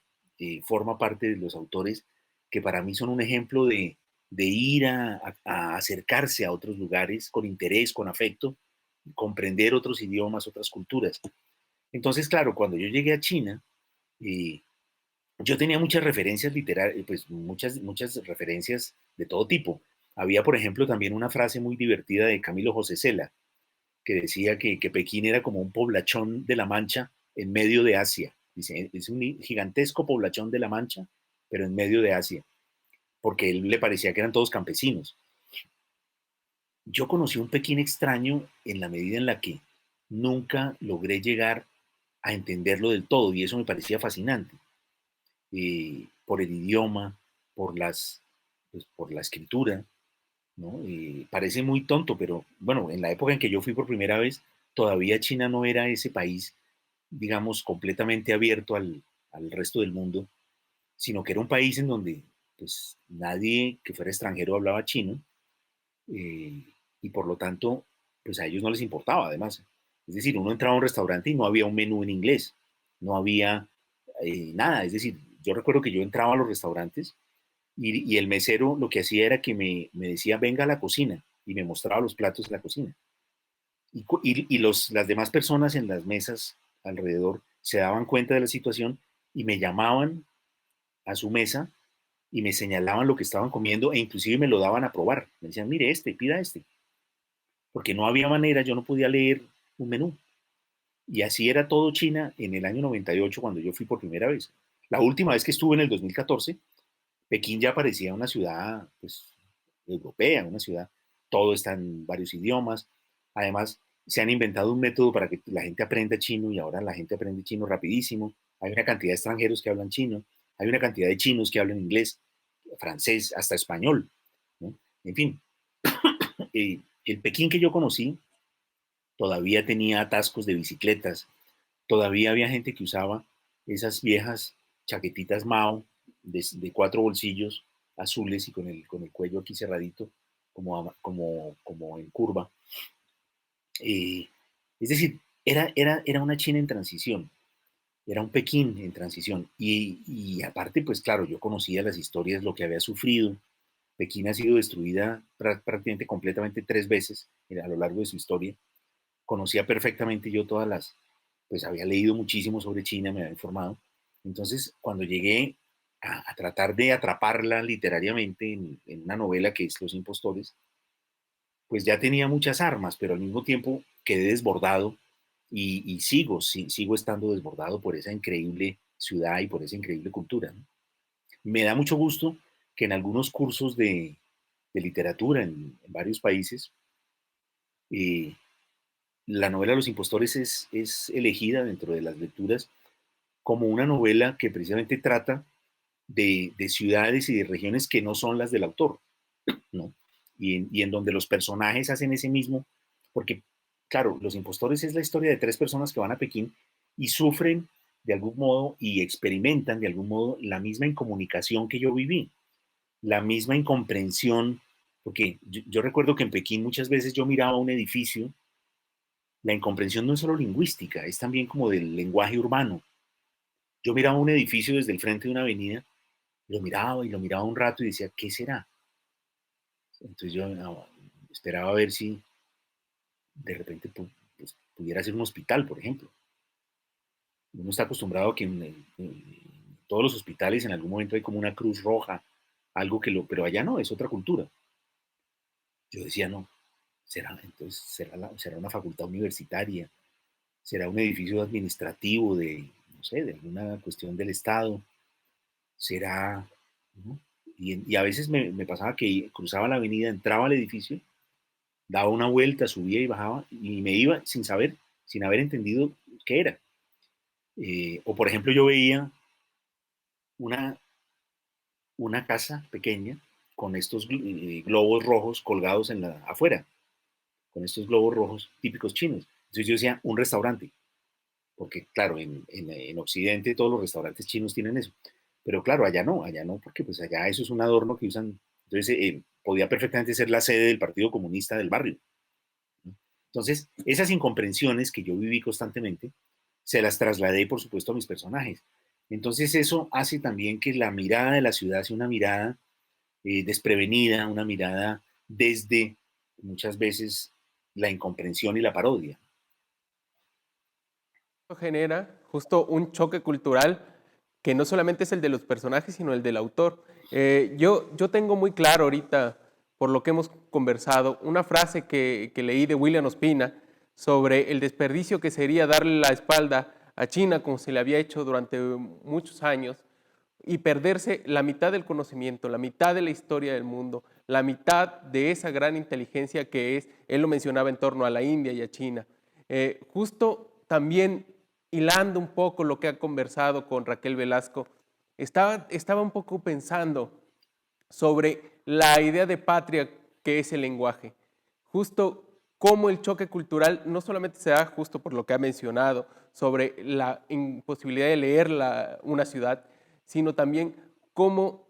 forma parte de los autores que para mí son un ejemplo de ir a acercarse a otros lugares con interés, con afecto, comprender otros idiomas, otras culturas. Entonces, claro, cuando yo llegué a China, eh, yo tenía muchas referencias literarias, pues muchas referencias de todo tipo. Había, por ejemplo, también una frase muy divertida de Camilo José Cela, que decía que Pekín era como un poblachón de la Mancha en medio de Asia. Dice, es un gigantesco poblachón de la Mancha, pero en medio de Asia, porque a él le parecía que eran todos campesinos. Yo conocí un Pekín extraño en la medida en la que nunca logré llegar a entenderlo del todo, y eso me parecía fascinante, por el idioma, por la escritura, ¿no? Parece muy tonto, pero bueno, en la época en que yo fui por primera vez, todavía China no era ese país, digamos, completamente abierto al resto del mundo, sino que era un país en donde pues nadie que fuera extranjero hablaba chino, eh, y por lo tanto, pues a ellos no les importaba además. Es decir, uno entraba a un restaurante y no había un menú en inglés, no había nada. Es decir, yo recuerdo que yo entraba a los restaurantes y el mesero lo que hacía era que me decía, venga a la cocina, y me mostraba los platos de la cocina. Las demás personas en las mesas alrededor se daban cuenta de la situación y me llamaban a su mesa y me señalaban lo que estaban comiendo e inclusive me lo daban a probar. Me decían, mire este, pida este. Porque no había manera, yo no podía leer un menú. Y así era todo China en el año 98 cuando yo fui por primera vez. La última vez que estuve en el 2014, Pekín ya parecía una ciudad pues, europea, una ciudad, todo está en varios idiomas. Además, se han inventado un método para que la gente aprenda chino y ahora la gente aprende chino rapidísimo. Hay una cantidad de extranjeros que hablan chino, hay una cantidad de chinos que hablan inglés, francés, hasta español, ¿no? En fin, el Pekín que yo conocí todavía tenía atascos de bicicletas, todavía había gente que usaba esas viejas chaquetitas Mao de 4 bolsillos azules y con el cuello aquí cerradito, como en curva. Eh, es decir, era una China en transición, era un Pekín en transición. Y aparte, pues claro, yo conocía las historias, lo que había sufrido. Pekín ha sido destruida prácticamente completamente 3 veces a lo largo de su historia. Conocía perfectamente yo pues había leído muchísimo sobre China, me había informado. Entonces, cuando llegué a tratar de atraparla literariamente en una novela que es Los Impostores, pues ya tenía muchas armas, pero al mismo tiempo quedé desbordado y sigo estando desbordado por esa increíble ciudad y por esa increíble cultura, ¿no? Me da mucho gusto que en algunos cursos de literatura en varios países, eh, la novela Los Impostores es elegida dentro de las lecturas como una novela que precisamente trata de ciudades y de regiones que no son las del autor, ¿no? Y en donde los personajes hacen ese mismo, porque, claro, Los Impostores es la historia de tres personas que van a Pekín y sufren de algún modo y experimentan de algún modo la misma incomunicación que yo viví, la misma incomprensión, porque yo recuerdo que en Pekín muchas veces yo miraba un edificio, la incomprensión no es solo lingüística, es también como del lenguaje urbano. Yo miraba un edificio desde el frente de una avenida, lo miraba y lo miraba un rato y decía, ¿qué será? Entonces yo esperaba ver si de repente pues, pudiera ser un hospital, por ejemplo. Uno está acostumbrado a que en todos los hospitales en algún momento hay como una cruz roja, algo pero allá no, es otra cultura. Yo decía, no, entonces será una facultad universitaria, será un edificio administrativo no sé, de alguna cuestión del Estado, será, ¿no? Y a veces me pasaba que cruzaba la avenida, entraba al edificio, daba una vuelta, subía y bajaba, y me iba sin saber, sin haber entendido qué era. O por ejemplo, yo veía una, una casa pequeña con estos globos rojos colgados afuera, con estos globos rojos típicos chinos. Entonces yo decía, un restaurante, porque claro, en Occidente todos los restaurantes chinos tienen eso. Pero claro, allá no, porque pues allá eso es un adorno que usan. Entonces podía perfectamente ser la sede del Partido Comunista del barrio, ¿no? Entonces, esas incomprensiones que yo viví constantemente, se las trasladé, por supuesto, a mis personajes. Entonces, eso hace también que la mirada de la ciudad sea una mirada desprevenida, una mirada desde muchas veces la incomprensión y la parodia. Esto genera justo un choque cultural que no solamente es el de los personajes, sino el del autor. Yo tengo muy claro ahorita, por lo que hemos conversado, una frase que leí de William Ospina sobre el desperdicio que sería darle la espalda a China como se le había hecho durante muchos años y perderse la mitad del conocimiento, la mitad de la historia del mundo, la mitad de esa gran inteligencia que es, él lo mencionaba en torno a la India y a China. Justo también hilando un poco lo que ha conversado con Raquel Velasco, estaba un poco pensando sobre la idea de patria que es el lenguaje. Justo cómo el choque cultural no solamente se da justo por lo que ha mencionado sobre la imposibilidad de leer una ciudad, sino también cómo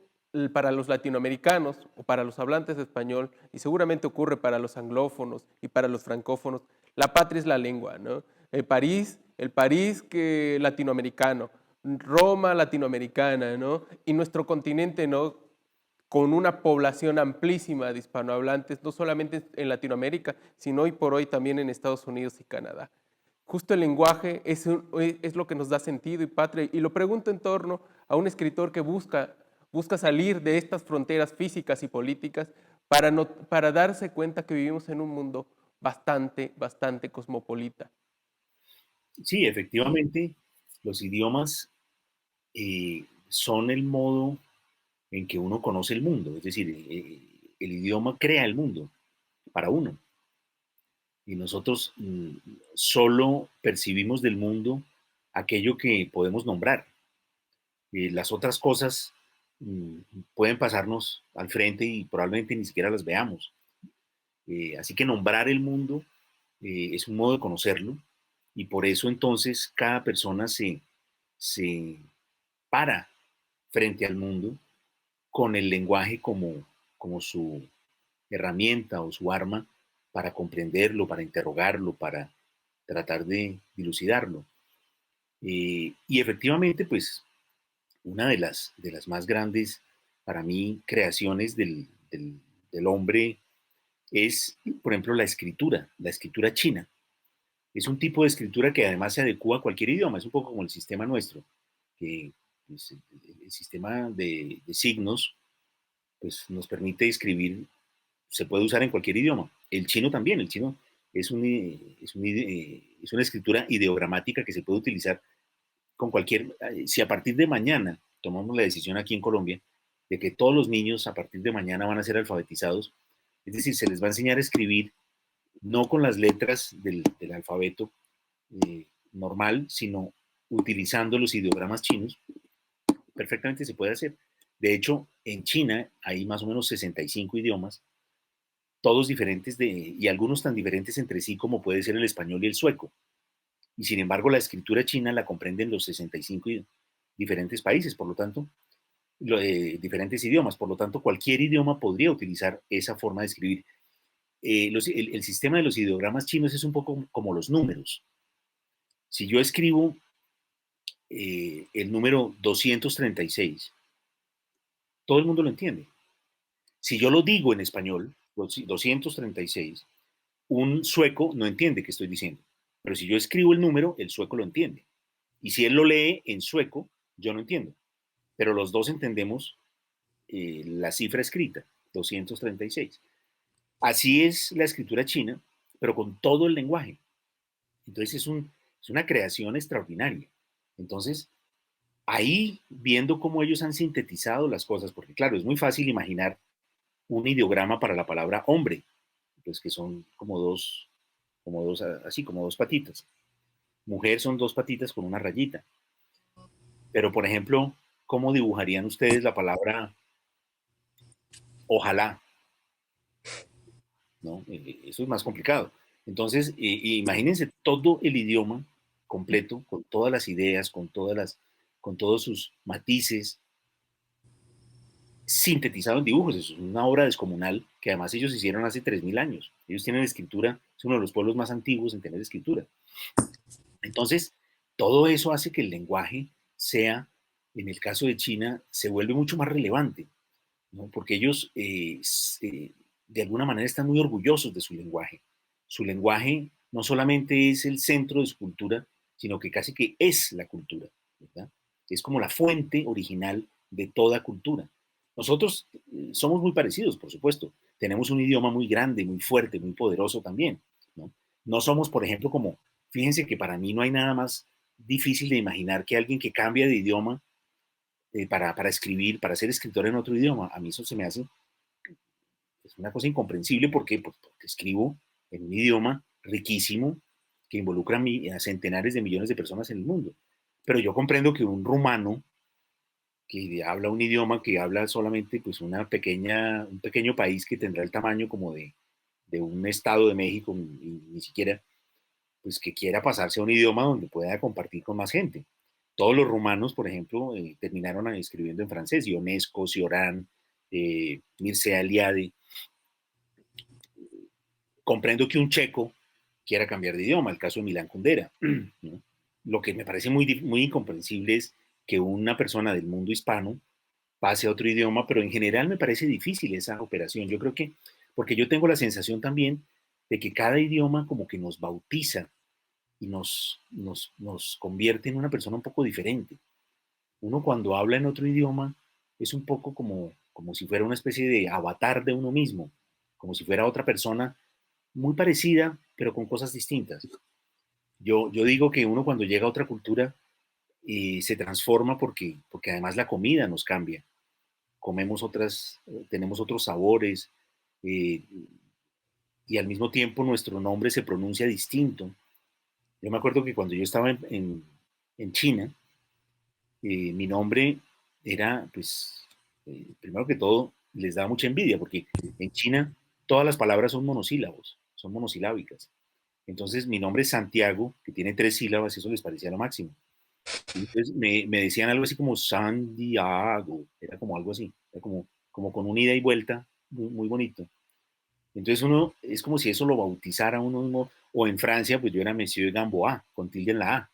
para los latinoamericanos o para los hablantes de español, y seguramente ocurre para los anglófonos y para los francófonos, la patria es la lengua, ¿no? El París que latinoamericano, Roma latinoamericana, ¿no? Y nuestro continente, ¿no? Con una población amplísima de hispanohablantes, no solamente en Latinoamérica, sino hoy por hoy también en Estados Unidos y Canadá. Justo el lenguaje es lo que nos da sentido y patria, y lo pregunto en torno a un escritor que busca salir de estas fronteras físicas y políticas para darse cuenta que vivimos en un mundo bastante cosmopolita. Sí, efectivamente, los idiomas son el modo en que uno conoce el mundo, es decir, el idioma crea el mundo para uno. Y nosotros solo percibimos del mundo aquello que podemos nombrar. Las otras cosas mm, pueden pasarnos al frente y probablemente ni siquiera las veamos. Así que nombrar el mundo es un modo de conocerlo y por eso entonces cada persona se para frente al mundo con el lenguaje como su herramienta o su arma para comprenderlo, para interrogarlo, para tratar de dilucidarlo. Y efectivamente, pues una de las más grandes, para mí, creaciones del hombre es, por ejemplo, la escritura china. Es un tipo de escritura que además se adecua a cualquier idioma, es un poco como el sistema nuestro, que pues, el sistema de signos pues, nos permite escribir, se puede usar en cualquier idioma. el chino también, el chino es una escritura ideogramática que se puede utilizar con cualquier, si a partir de mañana tomamos la decisión aquí en Colombia de que todos los niños a partir de mañana van a ser alfabetizados, es decir, se les va a enseñar a escribir no con las letras del alfabeto normal, sino utilizando los ideogramas chinos, perfectamente se puede hacer. De hecho, en China hay más o menos 65 idiomas, todos diferentes y algunos tan diferentes entre sí como puede ser el español y el sueco. Y sin embargo, la escritura china la comprenden los 65 diferentes países, por lo tanto, diferentes idiomas. Por lo tanto, cualquier idioma podría utilizar esa forma de escribir. El sistema de los ideogramas chinos es un poco como los números. Si yo escribo el número 236, todo el mundo lo entiende. Si yo lo digo en español, 236, un sueco no entiende qué estoy diciendo. Pero si yo escribo el número, el sueco lo entiende. Y si él lo lee en sueco, yo no entiendo. Pero los dos entendemos la cifra escrita, 236. Así es la escritura china, pero con todo el lenguaje. Entonces es una creación extraordinaria. Entonces, ahí viendo cómo ellos han sintetizado las cosas, porque claro, es muy fácil imaginar un ideograma para la palabra hombre, pues que son así como dos patitas. Mujer son dos patitas con una rayita. Pero, por ejemplo, ¿cómo dibujarían ustedes la palabra ojalá? ¿No? Eso es más complicado. Entonces, imagínense todo el idioma completo, con todas las ideas, con todos sus matices, sintetizado en dibujos. Eso es una obra descomunal que además ellos hicieron hace 3000 años. Ellos tienen escritura, es uno de los pueblos más antiguos en tener escritura. Entonces, todo eso hace que el lenguaje sea, en el caso de China, se vuelve mucho más relevante, ¿no? Porque ellos, de alguna manera, están muy orgullosos de su lenguaje. Su lenguaje no solamente es el centro de su cultura, sino que casi que es la cultura, ¿verdad? Es como la fuente original de toda cultura. Nosotros somos muy parecidos, por supuesto. Tenemos un idioma muy grande, muy fuerte, muy poderoso también, ¿no? No somos, por ejemplo, como, fíjense que para mí no hay nada más difícil de imaginar que alguien que cambia de idioma para escribir, para ser escritor en otro idioma. A mí eso se me hace una cosa incomprensible porque, pues, porque escribo en un idioma riquísimo que involucra a centenares de millones de personas en el mundo. Pero yo comprendo que un rumano que habla un idioma que habla solamente pues un pequeño país que tendrá el tamaño como de un estado de México, ni siquiera, pues que quiera pasarse a un idioma donde pueda compartir con más gente. Todos los rumanos, por ejemplo, terminaron escribiendo en francés, Ionesco, Cioran, Mircea Eliade. Comprendo que un checo quiera cambiar de idioma, el caso de Milán Kundera, ¿no? Lo que me parece muy incomprensible es que una persona del mundo hispano pase a otro idioma, pero en general me parece difícil esa operación. Yo creo que, porque yo tengo la sensación también de que cada idioma como que nos bautiza y nos convierte en una persona un poco diferente. Uno cuando habla en otro idioma es un poco como si fuera una especie de avatar de uno mismo, como si fuera otra persona muy parecida, pero con cosas distintas. Yo digo que uno cuando llega a otra cultura se transforma porque además la comida nos cambia. Tenemos otros sabores eh, y al mismo tiempo nuestro nombre se pronuncia distinto. Yo me acuerdo que cuando yo estaba en China, mi nombre era, pues, primero que todo, les daba mucha envidia porque en China todas las palabras son monosílabos, son monosilábicas. Entonces mi nombre es Santiago, que tiene 3 sílabas, y eso les parecía lo máximo. Y entonces me decían algo así como Santiago, era como algo así, era como con una ida y vuelta, muy bonito. Entonces uno, es como si eso lo bautizara uno mismo, o en Francia, pues yo era Monsieur Gamboa, con tilde en la A.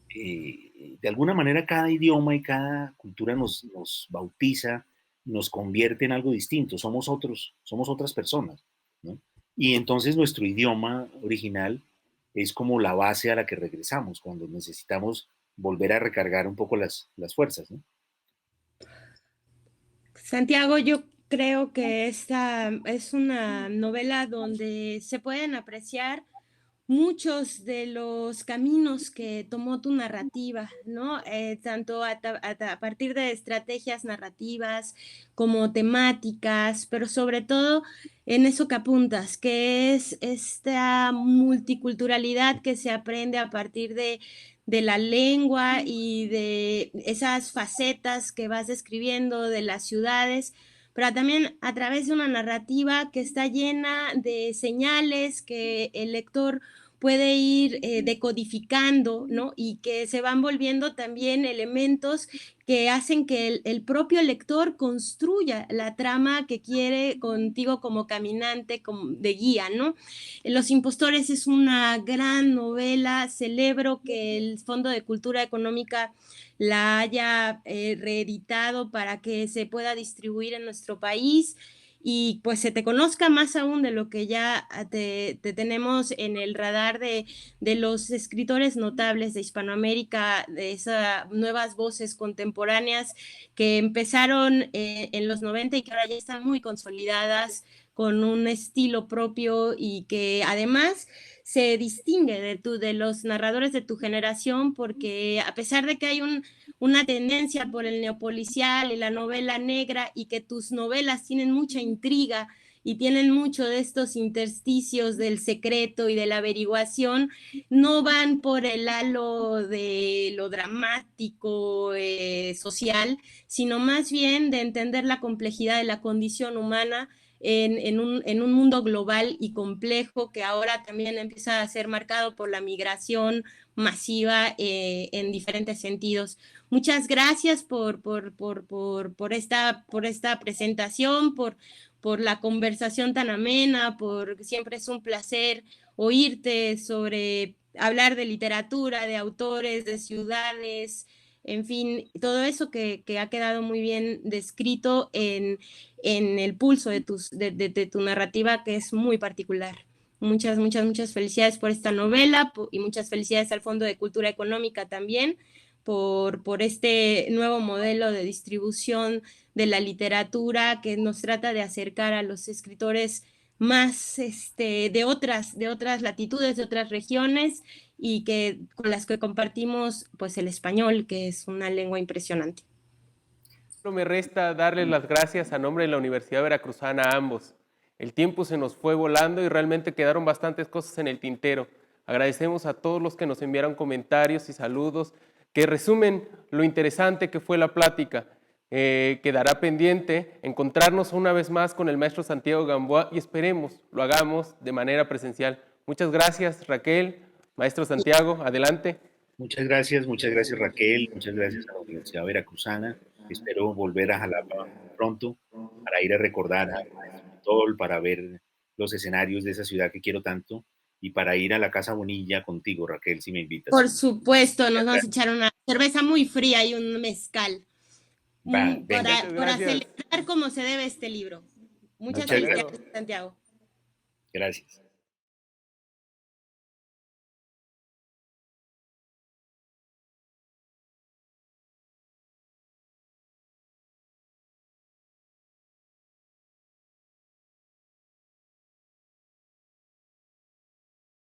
De alguna manera cada idioma y cada cultura nos bautiza, nos convierte en algo distinto, somos otras personas, ¿no? Y entonces nuestro idioma original es como la base a la que regresamos cuando necesitamos volver a recargar un poco las fuerzas, ¿no? Santiago, yo creo que esta es una novela donde se pueden apreciar muchos de los caminos que tomó tu narrativa, ¿no? Tanto a partir de estrategias narrativas como temáticas, pero sobre todo en eso que apuntas, que es esta multiculturalidad que se aprende a partir de la lengua y de esas facetas que vas describiendo de las ciudades, pero también a través de una narrativa que está llena de señales que el lector puede ir decodificando, ¿no? Y que se van volviendo también elementos que hacen que el propio lector construya la trama que quiere contigo como caminante, como de guía, ¿no? Los Impostores es una gran novela, celebro que el Fondo de Cultura Económica la haya reeditado para que se pueda distribuir en nuestro país y pues se te conozca más aún de lo que ya te tenemos en el radar de los escritores notables de Hispanoamérica, de esas nuevas voces contemporáneas que empezaron en los 90 y que ahora ya están muy consolidadas con un estilo propio y que además se distingue de los narradores de tu generación porque a pesar de que hay una tendencia por el neopolicial y la novela negra y que tus novelas tienen mucha intriga y tienen mucho de estos intersticios del secreto y de la averiguación, no van por el halo de lo dramático social, sino más bien de entender la complejidad de la condición humana en un mundo global y complejo que ahora también empieza a ser marcado por la migración masiva en diferentes sentidos. Muchas gracias por esta presentación, por la conversación tan amena, por siempre es un placer oírte sobre hablar de literatura, de autores, de ciudades, en fin, todo eso que ha quedado muy bien descrito en el pulso de tu narrativa, que es muy particular. Muchas, muchas, muchas felicidades por esta novela y muchas felicidades al Fondo de Cultura Económica también por este nuevo modelo de distribución de la literatura que nos trata de acercar a los escritores más de otras latitudes, de otras regiones y que con las que compartimos pues el español, que es una lengua impresionante. Solo me resta darles las gracias a nombre de la Universidad Veracruzana a ambos. El tiempo se nos fue volando y realmente quedaron bastantes cosas en el tintero. Agradecemos a todos los que nos enviaron comentarios y saludos que resumen lo interesante que fue la plática. Quedará pendiente encontrarnos una vez más con el maestro Santiago Gamboa y esperemos lo hagamos de manera presencial. Muchas gracias, Raquel. Maestro Santiago, adelante. Muchas gracias Raquel, muchas gracias a la Universidad Veracruzana. Espero volver a Jalapa pronto para ir a recordar a Tol, para ver los escenarios de esa ciudad que quiero tanto y para ir a la Casa Bonilla contigo, Raquel, si me invitas. Por supuesto, nos vamos a echar una cerveza muy fría y un mezcal para celebrar como se debe este libro. Muchas felicidades, Santiago. Gracias.